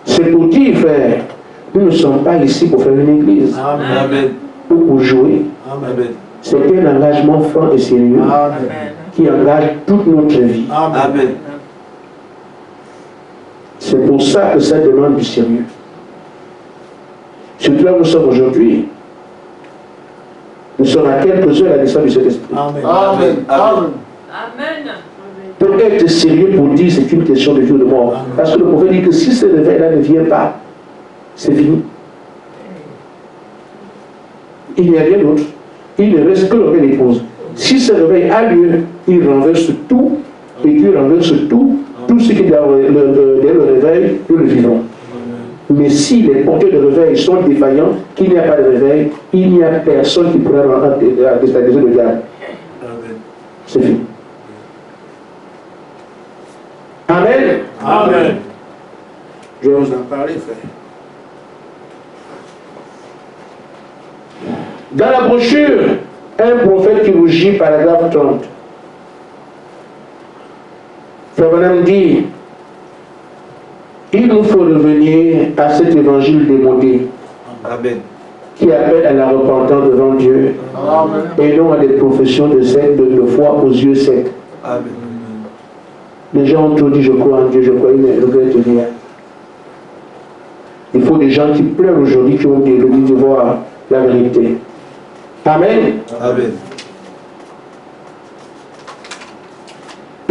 C'est pour dire, frère, nous ne sommes pas ici pour faire une église Amen. ou pour jouer. Amen. C'est un engagement franc et sérieux Amen. qui engage toute notre vie. Amen. C'est pour ça que ça demande du sérieux. Surtout là où nous sommes aujourd'hui. Nous sommes à quelques heures à la naissance du Saint-Esprit. Amen. Amen. Amen. Amen. Pour être sérieux, pour dire c'est une question de vie ou de mort. Parce que le prophète dit que si ce réveil-là ne vient pas, c'est fini. Il n'y a rien d'autre. Il ne reste que le réveil d'épouse. Si ce réveil a lieu, il renverse tout, et Dieu renverse tout. Tout ce qui est dans le réveil, nous le vivons. Mais si les porteurs de réveil sont défaillants, qu'il n'y a pas de réveil, il n'y a personne qui pourra déstabiliser le diable. C'est fini. Amen. Amen. Je vais vous en parler, frère. Dans la brochure, un prophète qui rougit, paragraphe 30. Frère Branham dit, il nous faut revenir à cet évangile démodé Amen. qui appelle à la repentance devant Dieu Amen. et non à des professions de foi aux yeux secs. Amen. Les gens ont tout dit, je crois en Dieu, je crois, il ne regrette rien. Il faut des gens qui pleurent aujourd'hui, qui ont des envie de voir la vérité. Amen. Amen.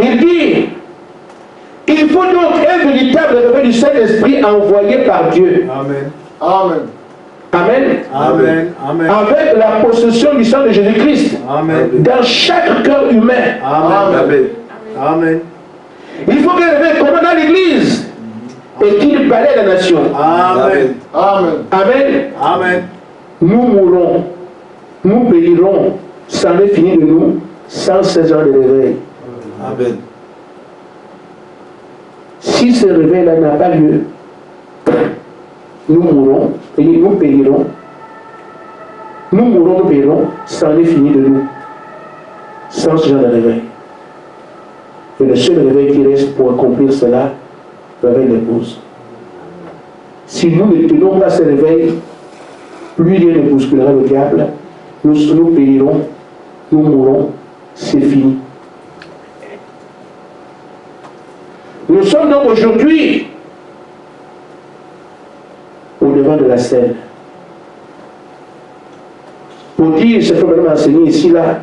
Il dit, il faut donc un véritable réveil du Saint-Esprit envoyé par Dieu. Amen. Amen. Amen. Amen. Amen. Avec la possession du sang de Jésus-Christ Amen. dans chaque cœur humain. Amen. Amen. Amen. Il faut qu'il réveille comment dans l'Église et qu'il balaie la nation. Amen. Amen. Amen. Amen. Nous mourrons, nous périrons, ça n'est fini de nous, sans 16 ans de réveil. Amen. Si ce réveil-là n'a pas lieu, nous mourrons, et nous périrons. Nous mourrons, nous périrons, ça en est fini de nous. Sans ce genre de réveil. Et le seul réveil qui reste pour accomplir cela, le réveil d'épouse. Si nous ne tenons pas ce réveil, plus rien ne bousculera le diable, nous périrons, nous mourrons, c'est fini. Nous sommes donc aujourd'hui au devant de la scène. Pour dire ce que nous enseigné ici, là,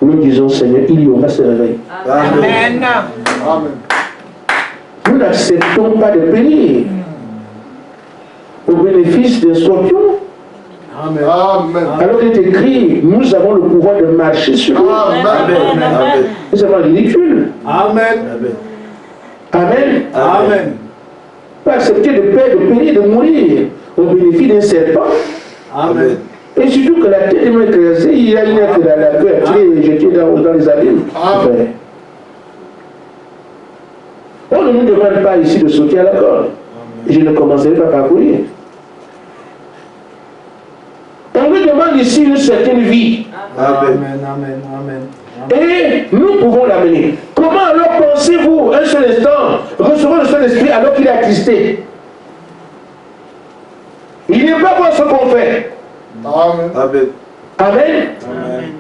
nous disons, Seigneur, il y aura ce réveil. Amen. Nous n'acceptons pas de périr au bénéfice des scorpions. Amen. Alors il est écrit, nous avons le pouvoir de marcher sur eux. C'est vraiment ridicule. Amen. Amen. Amen. Pas accepter de perdre, de périr, de mourir au bénéfice d'un serpent. Amen. Et surtout que la tête est écrasée, il y a une lettre dans la queue, tu es jeté dans les abîmes. On ne nous demande pas ici de sauter à la corde. Je ne commencerai pas par courir. On nous demande ici une certaine vie. Amen. Amen. Amen. Et nous pouvons l'amener. Comment alors pensez-vous un seul instant recevoir le Saint-Esprit alors qu'il est attristé? Il n'est pas bon ce qu'on fait. Amen. Amen. Amen.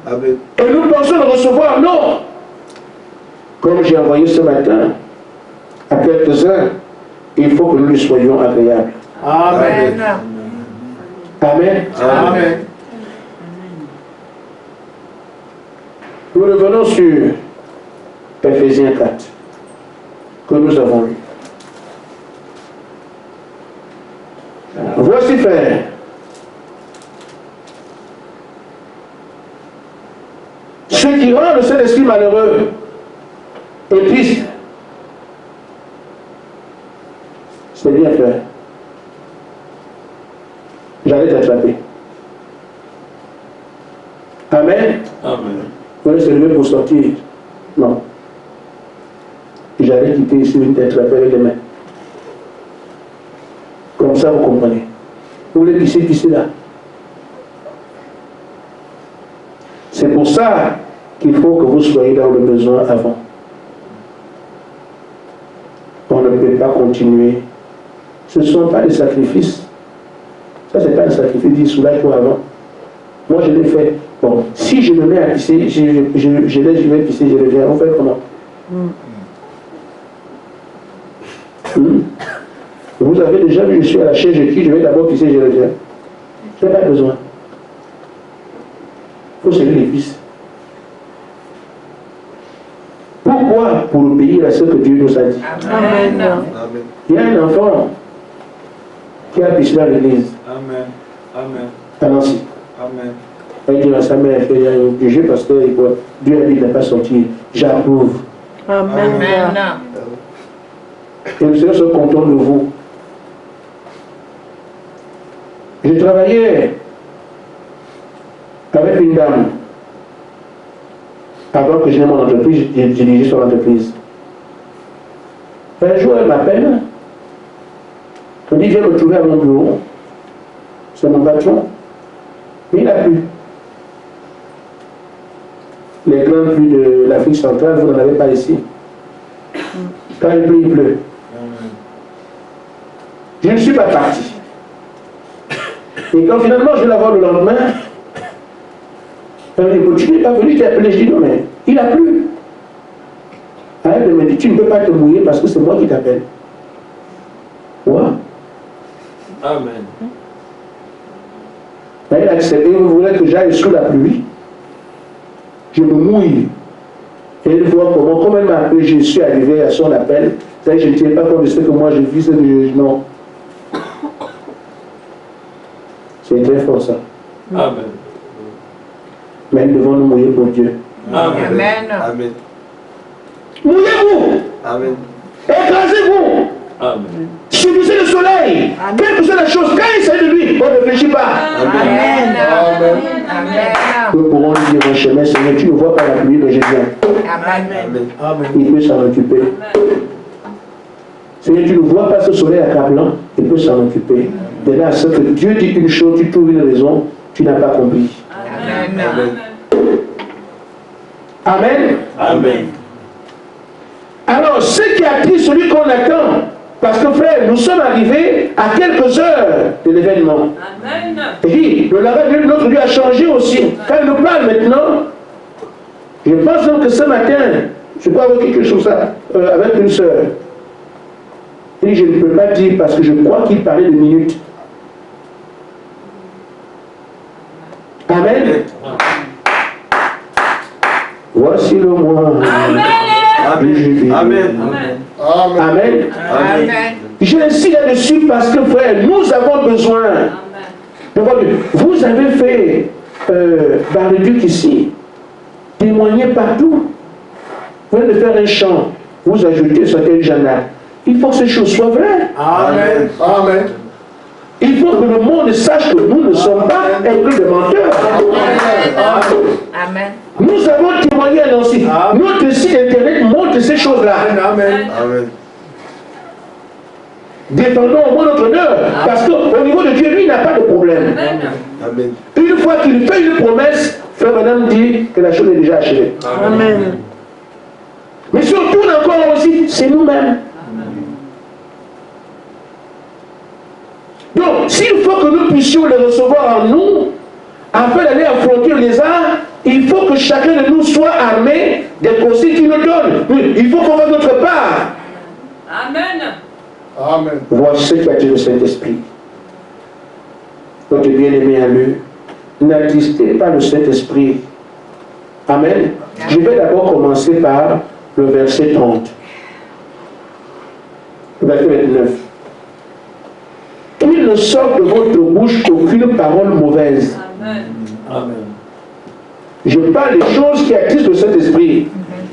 Amen. Et nous pensons le recevoir, non. Comme j'ai envoyé ce matin à quelques-uns, il faut que nous lui soyons agréables. Amen. Amen. Amen. Nous revenons sur Ephésiens 4 que nous avons lu. Voici, frère, ce qui rend le Saint-Esprit malheureux et triste. C'est bien, frère. J'allais t'attraper. Amen. Amen. Vous allez se lever pour sortir. Non. J'allais quitter ici, une t'attraper avec les mains. Comme ça, vous comprenez. Vous voulez pisser là. C'est pour ça qu'il faut que vous soyez dans le besoin avant. On ne peut pas continuer. Ce ne sont pas des sacrifices. Ça, ce n'est pas un sacrifice dit soulage pour avant. Moi, je l'ai fait. Bon, si je me mets à pisser, je vais pisser, je reviens. On fait comment? Vous avez déjà vu, je suis à la chaise, je vais d'abord pisser, je reviens. Je n'ai pas besoin. Il faut serrer les pistes. Pourquoi? Pour obéir à ce que Dieu nous a dit. Amen. Il y a un enfant qui a pissé dans l'église. Amen. Amen. À Nancy. Amen. Elle dit à sa mère, il y a un budget parce que Dieu a dit qu'il n'a pas sorti. J'approuve. Amen. Et le Seigneur se contente de vous. J'ai travaillé avec une dame. Avant que je n'ai mon entreprise, j'ai dirigé son entreprise. Un jour, elle m'appelle. Elle dit, viens me trouver à mon bureau. C'est mon patron. Mais il a plu. Les grandes pluies de l'Afrique centrale, vous n'en avez pas ici. Quand il pleut, il pleut. Je ne suis pas parti. Et quand finalement je vais la voir le lendemain, elle me dit, tu n'es pas venu, tu es appelé. Je dis, non, mais il a plu. Elle me dit, tu ne peux pas te mouiller parce que c'est moi qui t'appelle. Quoi? Amen. Elle a accepté, vous voulez que j'aille sous la pluie? Je me mouille. Et elle voit comment, comme elle m'a appelé, je suis arrivé à son appel. Je ne tiens pas compte de ce que moi je vis, ce que je... Non. C'est très fort ça. Amen. Mais nous devons nous mouiller pour Dieu. Amen. Amen. Mouillez-vous. Amen. Écrasez-vous. Amen. Subissez le soleil. Quelle que soit la chose, quand il s'agit de lui, on ne réfléchit pas. Amen. Amen. Nous pourrons lui dire, mon chemin, Seigneur, tu ne vois pas la pluie, mais je viens. Amen. Amen. Il peut s'en occuper. Seigneur, tu ne vois pas ce soleil accablant, il peut s'en occuper. De là à ce que Dieu dit une chose, tu trouves une raison, tu n'as pas compris. Amen. Amen. Amen. Alors, ce qui a pris celui qu'on attend, parce que frère, nous sommes arrivés à quelques heures de l'événement. Amen. Et puis, notre Dieu a changé aussi. Quand il nous parle maintenant, je pense donc que ce matin, je peux avoir quelque chose avec une soeur. Et je ne peux pas dire parce que je crois qu'il parlait de minutes. Amen. Voici le mois. Amen. Amen. Amen. Amen. Amen. J'insiste là-dessus parce que frère, nous avons besoin. Vous avez fait Bar-le-Duc ici, témoigner partout. Vous venez de faire un chant, vous ajoutez certaines Jeanne. Il faut que ces choses soient vraies. Amen. Amen. Il faut que le monde sache que nous ne sommes pas un club de menteurs. Amen. Nous avons témoigné à Nancy. Notre site internet montre ces choses-là. Amen. Amen. Défendons au moins notre honneur. Parce qu'au niveau de Dieu, lui, il n'a pas de problème. Amen. Une fois qu'il fait une promesse, frère madame dit que la chose est déjà achevée. Amen. Mais si on tourne encore aussi, c'est nous-mêmes. Donc, s'il faut que nous puissions les recevoir en nous, afin d'aller affronter les arts, il faut que chacun de nous soit armé des conseils qu'il nous donne. Il faut qu'on fasse notre part. Amen. Amen. Voici ce qu'a dit le Saint-Esprit. Votre bien-aimé à lui, n'attristez pas le Saint-Esprit. Amen. Je vais d'abord commencer par le verset 30. Verset 29. Qu'il ne sorte de votre bouche aucune parole mauvaise. Amen. Amen. Je parle des choses qui attristent le Saint-Esprit.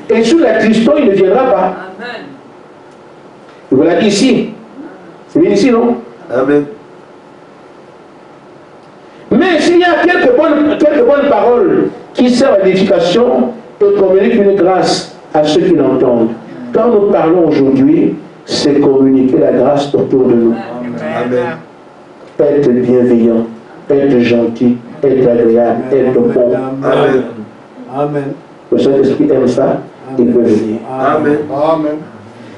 Et sous l'attristant, il ne viendra pas. Amen. Il vous l'a dit ici. C'est bien ici, non? Amen. Mais s'il y a quelques bonnes paroles qui servent à l'édification et communiquent une grâce à ceux qui l'entendent. Quand nous parlons aujourd'hui, c'est communiquer la grâce autour de nous. Amen. Être bienveillant, être gentil, être agréable, être bon. Amen. Amen. Le Saint-Esprit aime ça, il peut venir. Amen. Amen.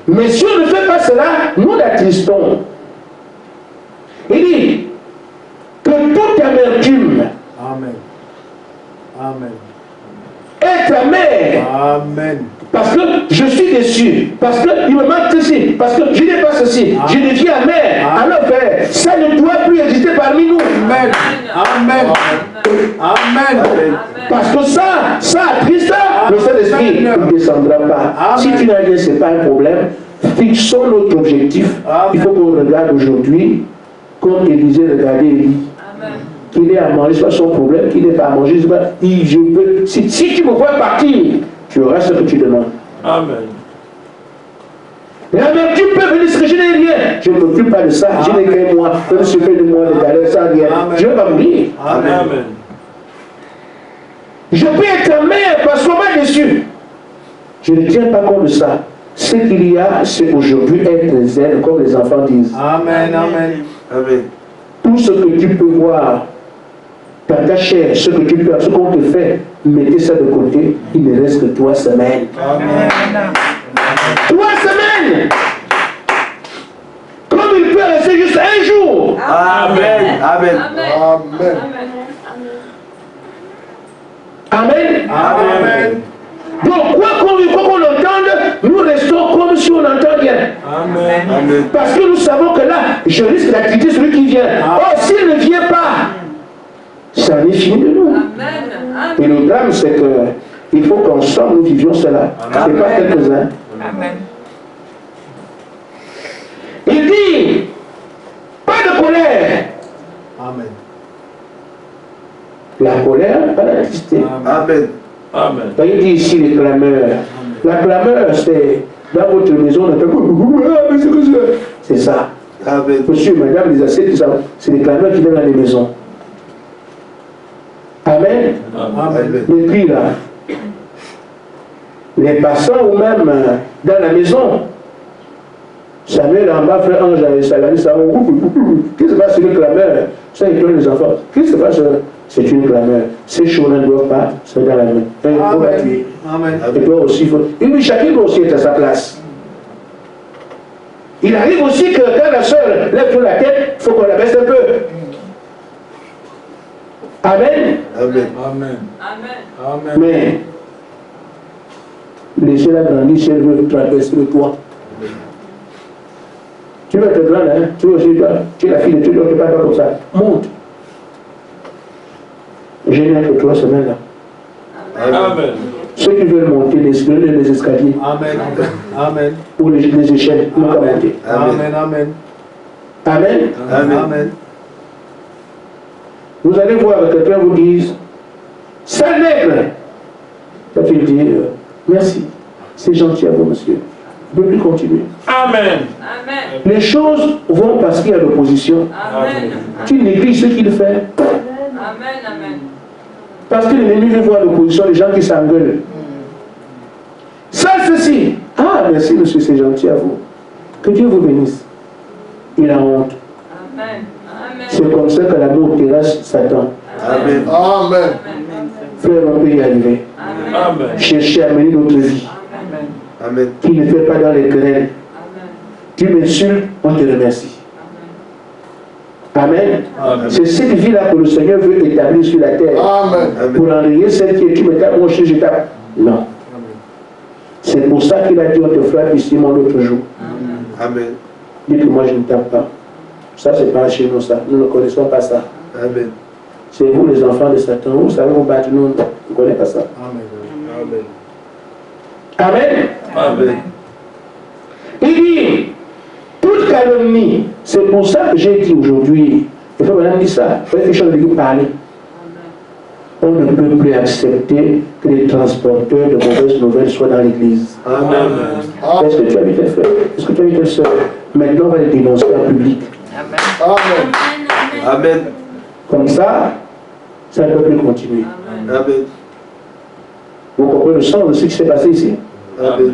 Mais si on ne fait pas cela, nous l'attristons. Il dit que toute amertume Amen. Amen. est amère. Amen. Parce que je suis déçu, parce qu'il me manque ceci, parce que je n'ai pas ceci, je deviens amer. Alors frère, ça ne doit plus exister parmi nous. Amen. Amen. Amen. Parce que ça attriste le Saint-Esprit. Il ne descendra pas. Si tu n'as rien, ce n'est pas un problème. Fixons notre objectif. Il faut qu'on regarde aujourd'hui, comme Élisée regardait Élie. Qu'il ait à manger, c'est pas son problème, qu'il n'ait pas à manger, c'est pas. Si tu me vois partir, tu auras ce que tu demandes. Amen. L'amertume peut venir ce que je n'ai rien. Je ne m'occupe pas de ça. Je n'ai qu'un mois. Je se fait de moi des galères sans rien. Je vais pas mourir. Amen. Je peux être amer parce qu'on m'a déçu. Je ne tiens pas compte de ça. Ce qu'il y a, c'est aujourd'hui être zen, comme les enfants disent. Amen. Amen. Amen. Tout ce que tu peux voir dans ta chair, ce que tu peux, ce qu'on te fait, mettez ça de côté. Il ne reste que 3 semaines. Amen. 3 semaines. Comme il peut rester juste un jour. Amen. Amen. Amen. Amen. Amen. Donc, quoi qu'on entende, nous restons comme si on n'entend rien. Amen. Amen. Parce que nous savons que là, je risque d'acquitter celui qui vient. Or, s'il ne vient pas, ça en est fini de nous. Et le drame, c'est qu'il faut qu'ensemble nous vivions cela. Ce n'est pas quelques-uns. Amen. Il dit, pas de colère. Amen. La colère, pas la tristesse. Amen. Amen. Il dit ici les clameurs. La clameur, c'est dans votre maison, on entend, c'est ça. Amen. Monsieur, madame, les assiettes, tout ça, c'est les clameurs qui viennent dans les maisons. Amen. Amen. Et puis là, les passants ou même dans la maison, Samuel en bas, frère Ange, ça l'a dit, ça va. Qu'est-ce qui se passe, c'est une clameur? Ça, il donne les enfants. Qu'est-ce qui se passe? C'est une clameur. Ces choses ne doivent pas se dans la main. Il faut la tuer. Amen. Et toi aussi, il faut. Et oui, chacun doit aussi être à sa place. Il arrive aussi que quand la soeur lève la tête, il faut qu'on la baisse un peu. Amen. Amen. Amen. Amen. Amen. Mais, laissez-la grandir si elle veut traverser le toit. Tu veux te grande, hein? Tu veux aussi, toi, tu es la fille de Dieu, donc tu ne parles pas comme ça. Monte. Je n'ai que 3 semaines là. Amen. Ceux qui veulent monter les escaliers Amen. Amen. ou les échelles, ils vont pas monter. Amen. Amen. Amen. Amen. Vous allez voir que quelqu'un vous dise, sale nègre. Toi tu dis, merci, c'est gentil à vous, monsieur. Ne plus continuer. Amen. Amen. Les choses vont parce qu'il y a l'opposition. Amen. Tu négliges ce qu'il fait. Amen. Amen. Parce que l'ennemi veut voir l'opposition, les gens qui s'engueulent. Ça, ceci. Ah, merci, monsieur, c'est gentil à vous. Que Dieu vous bénisse. Il a honte. Amen. C'est comme ça que l'amour terrasse Satan. Amen. Amen. Frère, on peut y arriver. Amen. Chercher à mener notre vie. Amen. Qui ne fait pas dans les querelles. Tu m'insultes, on te remercie. Amen. Amen. C'est cette vie-là que le Seigneur veut établir sur la terre. Amen. Pour enrayer celle qui est, tu me tapes, moi je tape. Non. C'est pour ça qu'il a dit, on te fera ici mon autre jour. Amen. Dis que moi je ne tape pas. Ça, c'est pas chez nous, ça. Nous ne connaissons pas ça. Amen. C'est vous, les enfants de Satan. Vous savez, vous battez, nous, on ne connaît pas ça. Amen. Amen. Amen. Il dit, toute calomnie, c'est pour ça que j'ai dit aujourd'hui, il faut madame dire ça, il faut quelque chose de lui parler. On ne peut plus accepter que les transporteurs de mauvaises nouvelles soient dans l'église. Amen. Est-ce que tu as vu tes frères? Est-ce que tu as vu tes soeurs? Maintenant, on va les dénoncer en public. Amen. Amen. Comme ça ne peut plus continuer. Amen. Vous comprenez le sens de ce qui s'est passé ici? Amen.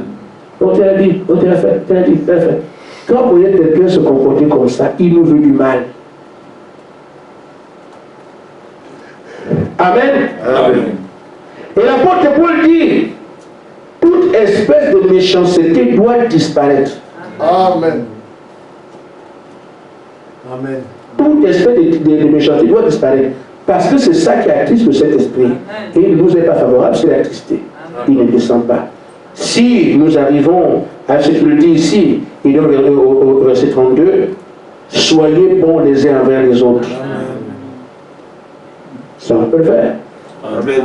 On te l'a dit, on te l'a fait, on te l'a dit, on te l'a fait. Quand vous voyez quelqu'un se comporter comme ça, il nous veut du mal. Amen. Amen. Et l'apôtre Paul dit, toute espèce de méchanceté doit disparaître. Amen. Amen. Toute espèce de méchanceté doit disparaître. Parce que c'est ça qui attriste le Saint-Esprit. Et il ne nous est pas favorable, c'est l'électricité. Il ne descend pas. Si nous arrivons à ce qu'il dit ici, il est au verset 32, soyez bons les uns envers les autres. Ça, on peut le faire. Amen.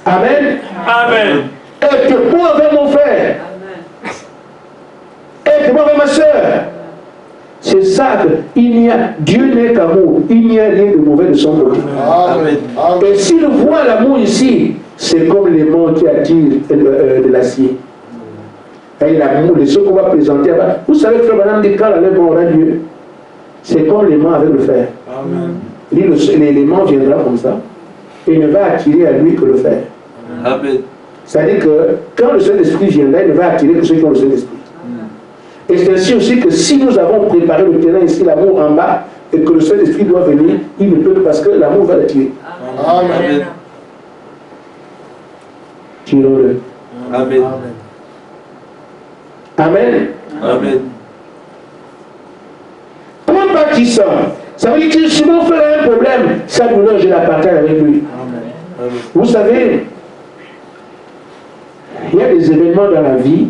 Amen. Amen. Être bon avec mon frère. Être bon avec ma soeur. C'est ça que Dieu n'est qu'amour. Il n'y a rien de mauvais de son côté. Amen. Et s'il voit l'amour ici, c'est comme l'aimant qui attire de l'acier. Et l'amour, les choses qu'on va présenter. Vous savez que Frère Madame dit quand l'amour aura Dieu, c'est comme l'aimant avec le fer. Amen. L'élément viendra comme ça et ne va attirer à lui que le fer. Amen. C'est-à-dire que quand le Saint-Esprit viendra, il ne va attirer que ceux qui ont le Saint-Esprit. Et c'est ainsi aussi que si nous avons préparé le terrain ici, l'amour en bas, et que le Saint-Esprit doit venir, il ne peut que parce que l'amour va l'attirer. Amen. Tirons-le. Amen. Amen. Amen. Point bâtissant. Ça veut dire que si mon frère a un problème, sa douleur, je la partage avec lui. Amen. Vous savez, il y a des événements dans la vie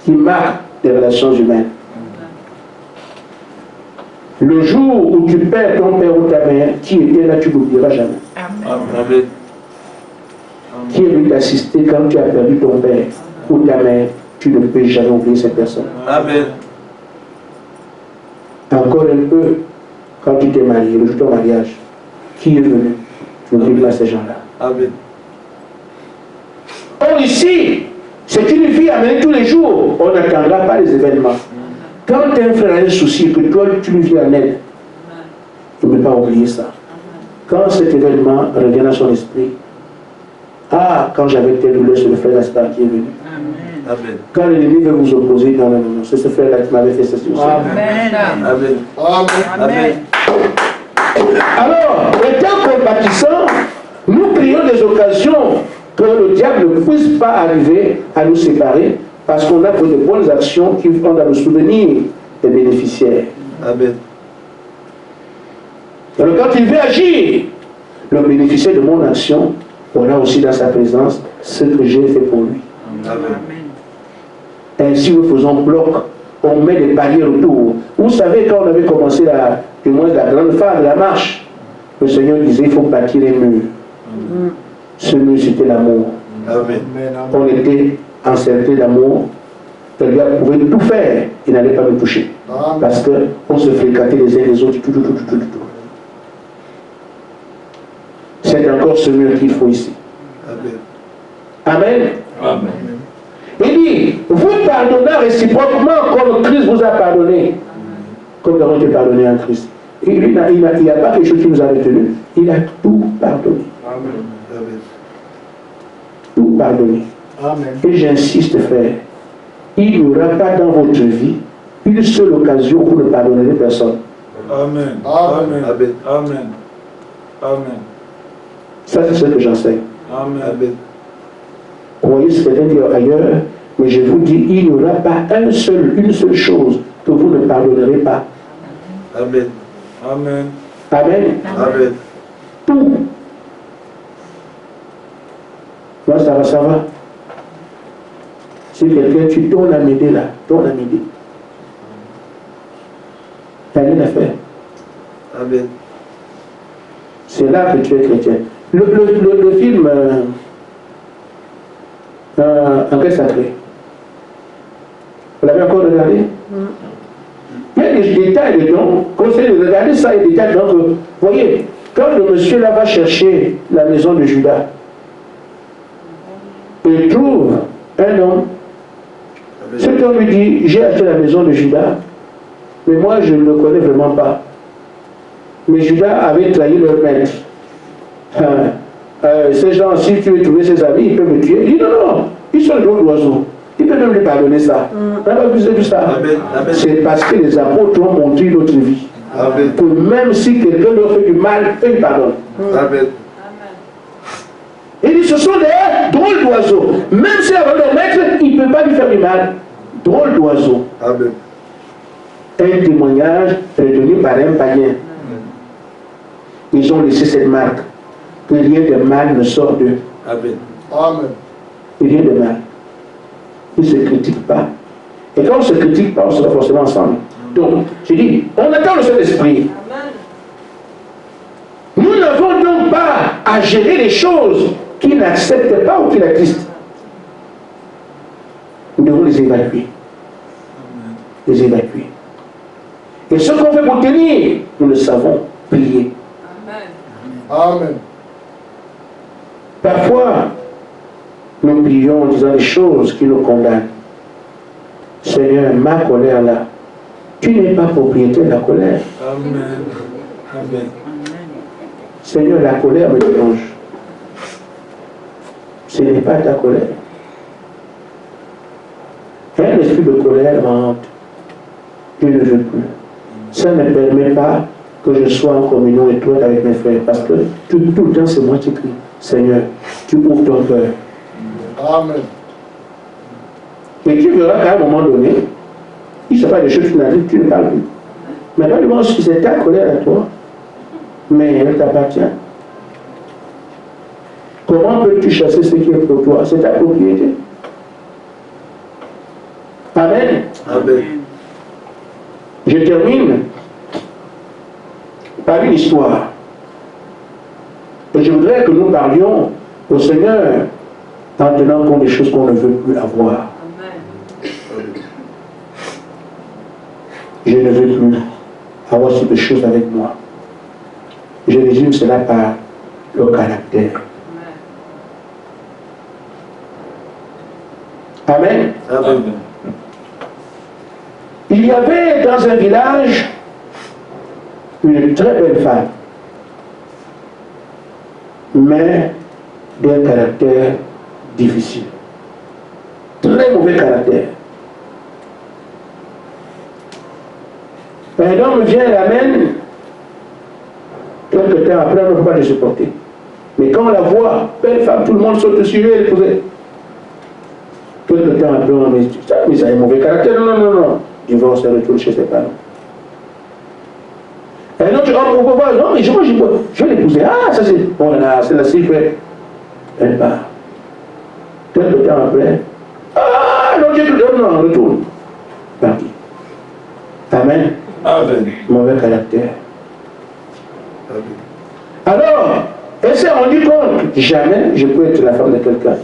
qui marquent les relations humaines. Le jour où tu perds ton père ou ta mère, qui était là, tu ne l'oublieras jamais. Amen. Qui est venu t'assister quand tu as perdu ton père ou ta mère, tu ne peux jamais oublier cette personne. Amen. Encore un peu, quand tu t'es marié, le jour de ton mariage, qui est venu? N'oublie pas ces gens-là. Amen. Or ici, c'est une vie amenée tous les jours. On n'attendra pas les événements. Quand un frère a un souci et que toi tu lui viens en aide, il ne peut pas oublier ça. Quand cet événement revient à son esprit, ah, quand j'avais tel douleur, c'est le frère Gaspard qui est venu. Amen. Quand l'ennemi veut vous opposer, non, non, non, c'est ce frère-là qui m'avait fait ça. Amen. Amen. Amen. Alors, étant compatissants, nous prions des occasions que le diable ne puisse pas arriver à nous séparer parce qu'on a fait de bonnes actions qui vont dans le souvenir des bénéficiaires. Amen. Alors quand il veut agir, le bénéficiaire de mon action aura aussi dans sa présence ce que j'ai fait pour lui. Amen. Ainsi nous faisons bloc, on met des barrières autour. Vous savez, quand on avait commencé la grande phase de la marche, le Seigneur disait il faut bâtir les murs. Ce mur c'était l'amour. Amen. On était encerclés d'amour. Le gars pouvait tout faire, il n'allait pas nous toucher. Parce qu'on se fréquentait les uns les autres, tout. C'est encore ce mur qu'il faut ici. Amen. Amen. Amen. Il dit, vous pardonnez réciproquement comme Christ vous a pardonné. Comme nous avons été pardonnés en Christ. Et lui, il n'y a pas quelque chose qui nous a retenu. Il a tout pardonné. Amen. Tout pardonné. Amen. Et j'insiste, frère, il n'y aura pas dans votre vie une seule occasion où vous ne pardonnerez personne. Amen. Amen. Amen. Amen. Amen. Ça, c'est ce que j'enseigne. Amen. Amen. Vous voyez ce que quelqu'un dit ailleurs, mais je vous dis, il n'y aura pas une seule chose que vous ne pardonnerez pas. Amen. Amen. Amen. Amen. Tout. Moi, ça va. Si quelqu'un, tu tournes à m'aider là, tourne à m'aider. T'as rien à faire. Amen. C'est là que tu es chrétien. Le film Enquête sacrée, vous l'avez encore regardé? Il y a des détails dedans. Conseil de regarder ça, il y a des détails dedans. Vous voyez, quand le monsieur là va chercher la maison de Judas, il trouve un homme. Cet homme lui dit, j'ai acheté la maison de Judas, mais moi je ne le connais vraiment pas. Mais Judas avait trahi leur maître. Ces gens, si tu veux trouver ses amis, ils peuvent me tuer. Il dit non, ils sont de l'oiseau. Ils peuvent même lui pardonner ça. On n'a pas besoin de ça. C'est parce que les apôtres ont montré notre vie. Amen. Que même si quelqu'un leur fait du mal, eux ils pardonnent. Amen. Il dit ce sont des drôles d'oiseaux. Même si avant leur maître, il ne peut pas lui faire du mal. Drôles d'oiseaux. Amen. Un témoignage retenu par un païen. Ils ont laissé cette marque. Que rien de mal ne sort d'eux. Amen. Amen. Rien de mal. Ils ne se critiquent pas. Et quand on ne se critique pas, on sera forcément ensemble. Donc, je dis, on attend le Saint-Esprit. Nous n'avons donc pas à gérer les choses qui n'acceptent pas ou qui l'attristent. Nous devons les évacuer. Les évacuer. Et ce qu'on fait pour tenir, nous le savons, prier. Amen. Parfois, nous prions en disant des choses qui nous condamnent. Seigneur, ma colère là, tu n'es pas propriétaire de la colère. Amen. Amen. Seigneur, la colère me dérange. Ce n'est pas ta colère. Un esprit de colère m'hante. Je ne veux plus. Ça ne permet pas que je sois en communion étroite avec mes frères. Parce que tout le temps, c'est moi qui crie. Seigneur, tu ouvres ton cœur. Amen. Et tu verras qu'à un moment donné, il ne sait pas des choses que tu ne parles plus. Mais pas du moment si c'est ta colère à toi, mais elle t'appartient. Comment peux-tu chasser ce qui est pour toi? C'est ta propriété. Amen. Amen. Je termine par une histoire. Et je voudrais que nous parlions au Seigneur en tenant compte des choses qu'on ne veut plus avoir. Je ne veux plus avoir ce type de choses avec moi. Je résume cela par le caractère. Amen. Amen. Il y avait dans un village une très belle femme, mais d'un caractère difficile. Très mauvais caractère. Un homme vient et l'amène. Quelque temps après, on ne peut pas le supporter. Mais quand on la voit, belle femme, tout le monde saute sur elle, épouser. Quelque temps après, on dit, mais ça a un mauvais caractère. Non, non, non, non. Divorce, elle retourne chez ses parents. Un autre homme, on peut voir, non, mais je vais l'épouser. Ah, ça c'est, bon, c'est la cible. Elle part. Quelque temps après, ah, non, Dieu, non, retourne. Parti. Amen. Amen. Mauvais caractère. Amen. Alors, elle s'est rendue compte, jamais je peux être la femme de quelqu'un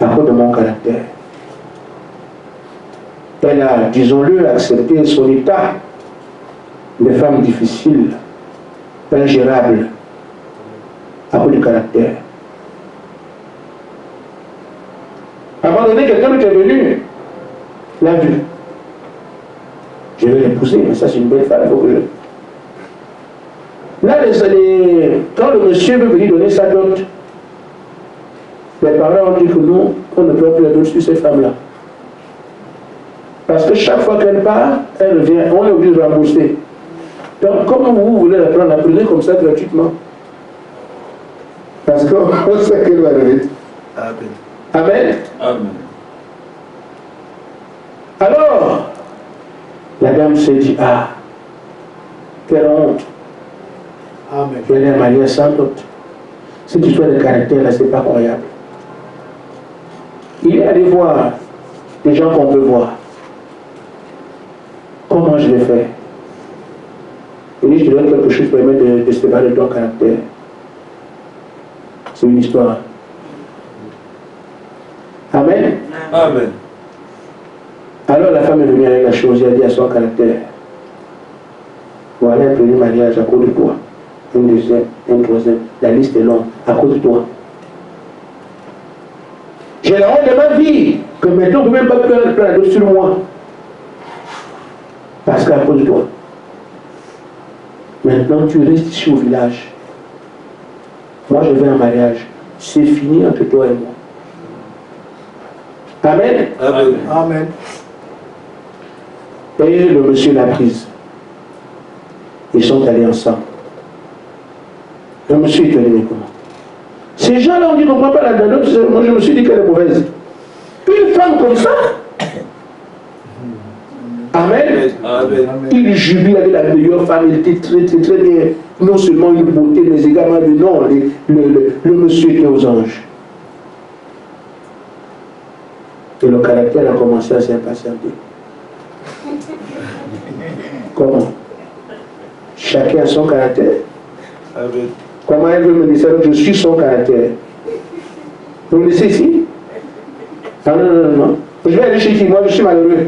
à cause de mon caractère. Elle a, disons-le, accepté son état de femme difficile, ingérable, à cause du caractère. À un moment donné, quelqu'un est venu, l'a vu. Je vais l'épouser, mais ça c'est une belle femme, il faut que je... Là, quand le monsieur veut venir donner sa dot, les parents ont dit que nous, on ne peut plus la dot sur ces femmes-là. Parce que chaque fois qu'elle part, elle revient, on est obligé de rembourser. Donc, comment vous voulez la prendre, la prenez comme ça gratuitement? Parce qu'on sait qu'elle va revenir. Amen. Amen. Amen. Alors, la dame s'est dit, ah, quelle honte. Amen. Elle est mariée sans doute. Cette histoire de caractère là, c'est pas croyable. Il est allé voir des gens qu'on peut voir. Comment je vais faire? Il dit, je te donne quelque chose pour permettre de se séparer de ton caractère. C'est une histoire. Amen. Amen. Alors la femme est venue avec la chose, elle a dit à son caractère, voilà un premier mariage à cause de toi. Un deuxième, un troisième, la liste est longue, à cause de toi. J'ai la honte de ma vie, que maintenant on ne peut même pas prendre la dot sur moi. Parce qu'à cause de toi. Maintenant tu restes ici au village. Moi je vais en mariage. C'est fini entre toi et moi. Amen. Amen. Amen. Et le monsieur l'a prise. Ils sont allés ensemble. Le monsieur est allé, mais comment? Ces gens-là, on dit qu'on ne comprend pas la dot. Moi, je me suis dit qu'elle est mauvaise. Une femme comme ça. Amen. Amen. Il jubile avec la meilleure femme. Il était très, très, très bien. Non seulement une beauté, mais également le nom. Le monsieur était aux anges. Et le caractère a commencé à s'impatienter. Comment? Chacun a son caractère. Amen. Comment elle veut me dire ça? Je suis son caractère. Vous me laissez ici? Ah non, non, non, non. Je vais aller chez qui? Moi, je suis malheureux.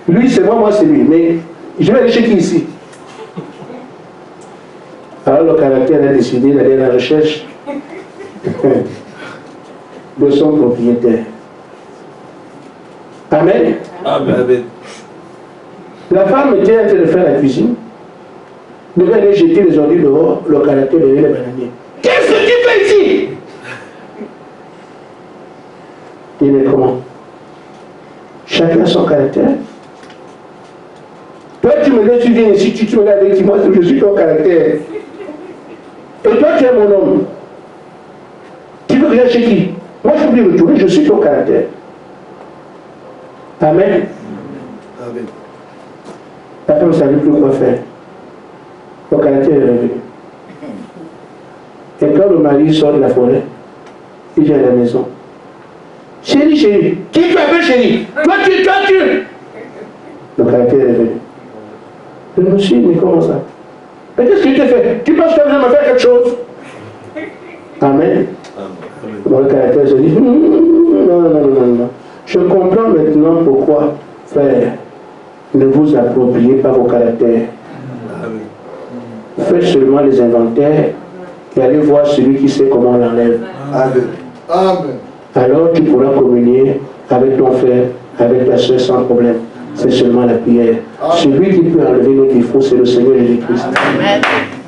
Lui, c'est moi, moi, c'est lui. Mais je vais aller chez qui ici? Alors le caractère a décidé d'aller à la recherche de son propriétaire. Amen. Amen. La femme était en train de faire la cuisine. Devait aller jeter les ordures dehors, le caractère devait les bananiers. Qu'est-ce que tu fais ici? Il est comment? Chacun a son caractère. Toi, tu me laisses, tu viens ici, tu me laisses avec moi, je suis ton caractère. Et toi, tu es mon homme. Tu veux rien chez qui? Moi, je peux retourner, je suis ton caractère. Amen. Amen. La femme ne savait plus quoi faire. Le caractère est revenu. Et quand le mari sort de la forêt, il vient à la maison. Chérie, chérie, qui tu appelles chérie? Toi, tu. Le caractère est revenu. Je me suis dit, mais comment ça? Mais qu'est-ce que tu fais? Tu penses que tu vas me faire quelque chose? Amen. Amen. Le caractère se dit, non, non, non, non, non. Je comprends maintenant pourquoi, frère, ne vous appropriez pas vos caractères. Amen. Faites seulement les inventaires et allez voir celui qui sait comment on l'enlève. Amen. Amen. Alors tu pourras communier avec ton frère, avec ta soeur sans problème. C'est seulement la prière. Celui qui peut enlever nos défauts, c'est le Seigneur Jésus-Christ.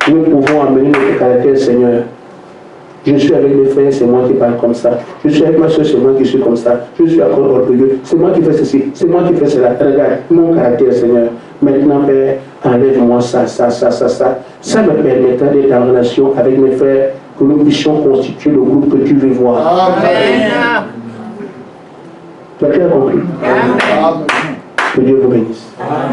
Nous pouvons amener notre caractère, Seigneur. Je suis avec mes frères, c'est moi qui parle comme ça. Je suis avec ma soeur, c'est moi qui suis comme ça. Je suis encore orgueilleux, c'est moi qui fais ceci, c'est moi qui fais cela. Regarde, mon caractère, Seigneur. Maintenant, Père, enlève-moi ça. Ça me permettra d'être en relation avec mes frères, que nous puissions constituer le groupe que tu veux voir. Amen. Quelqu'un a compris? Amen. Que Dieu vous bénisse. Amen.